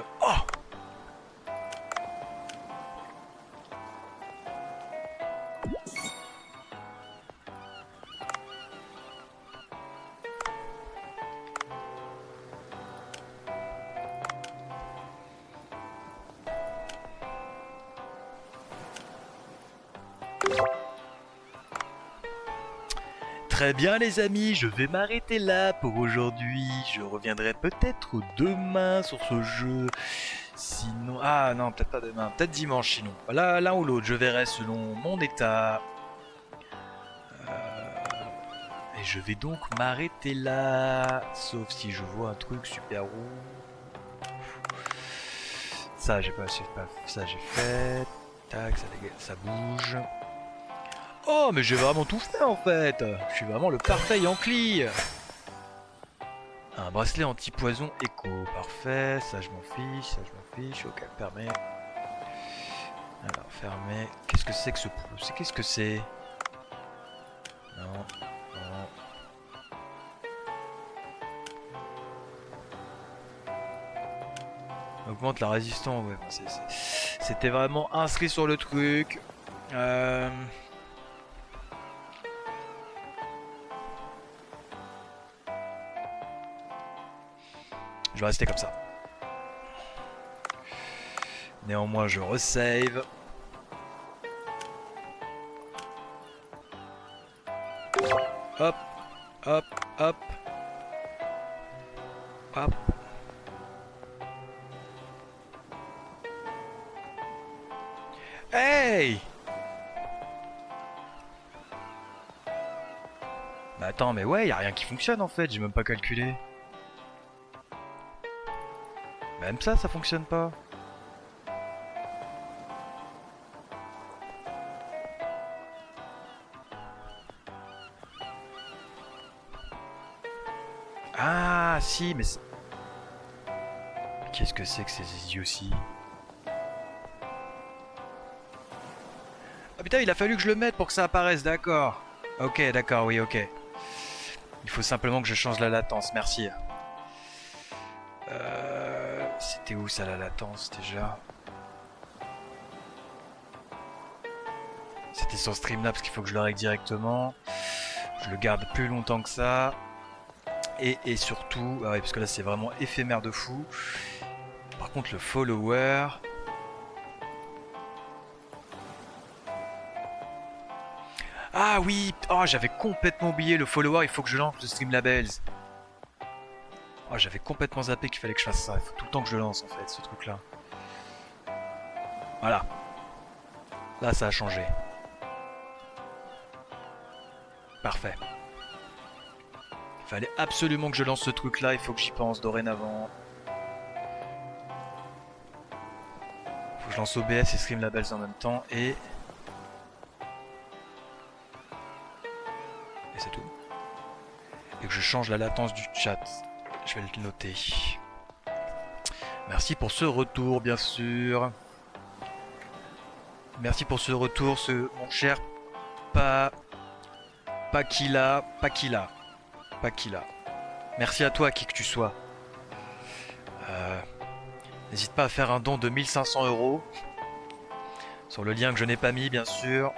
Très bien les amis, je vais m'arrêter là pour aujourd'hui. Je reviendrai peut-être demain sur ce jeu. Sinon... Ah non, peut-être pas demain, peut-être dimanche sinon. Là, l'un ou l'autre, je verrai selon mon état. Et je vais donc m'arrêter là. Sauf si je vois un truc super roux. Ça, j'ai pas... Ça, j'ai fait... Tac, ça bouge. Oh, mais j'ai vraiment tout fait en fait. Je suis vraiment le parfait Yankee. Un bracelet anti-poison éco. Parfait, ça je m'en fiche, Ok, fermé. Alors, fermé. Qu'est-ce que c'est que ce pouce? Qu'est-ce que c'est? Non. Augmente la résistance, ouais. C'était vraiment inscrit sur le truc. Je vais rester comme ça. Néanmoins, je resave. Hop, hop, hop. Hop. Hey! Bah attends, mais ouais, y a rien qui fonctionne en fait, j'ai même pas calculé. Même ça fonctionne pas. Ah, si, mais... Qu'est-ce que c'est que ces idioties? Ah putain, il a fallu que je le mette pour que ça apparaisse, d'accord. Ok, d'accord, oui, ok. Il faut simplement que je change la latence, merci. C'était où ça, la latence, déjà? C'était sur Streamlabs qu'il faut que je le règle directement. Je le garde plus longtemps que ça. Et surtout... Ah oui, parce que là, c'est vraiment éphémère de fou. Par contre, le follower... Ah oui, oh, j'avais complètement oublié le follower, il faut que je lance le Streamlabs. Oh, j'avais complètement zappé qu'il fallait que je fasse ça. Il faut tout le temps que je le lance en fait, ce truc là. Voilà. Là, ça a changé. Parfait. Il fallait absolument que je lance ce truc là, il faut que j'y pense dorénavant. Faut que je lance OBS et Streamlabs en même temps et c'est tout. Et que je change la latence du chat. Je vais le noter. Merci pour ce retour, bien sûr. Merci pour ce retour, mon cher Paquila. Merci à toi, qui que tu sois. N'hésite pas à faire un don de 1500 € sur le lien que je n'ai pas mis, bien sûr.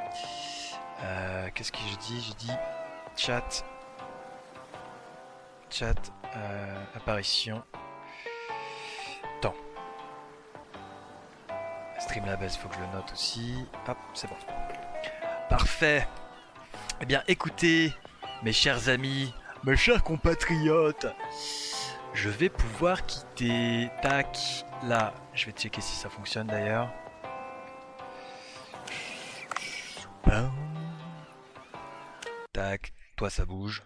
Qu'est-ce que je dis? J'ai dit chat, apparition, temps. Streamlabs, faut que je le note aussi. Hop, c'est bon. Parfait. Eh bien, écoutez, mes chers amis, mes chers compatriotes, je vais pouvoir quitter. Tac, là. Je vais checker si ça fonctionne d'ailleurs. Tac, toi ça bouge.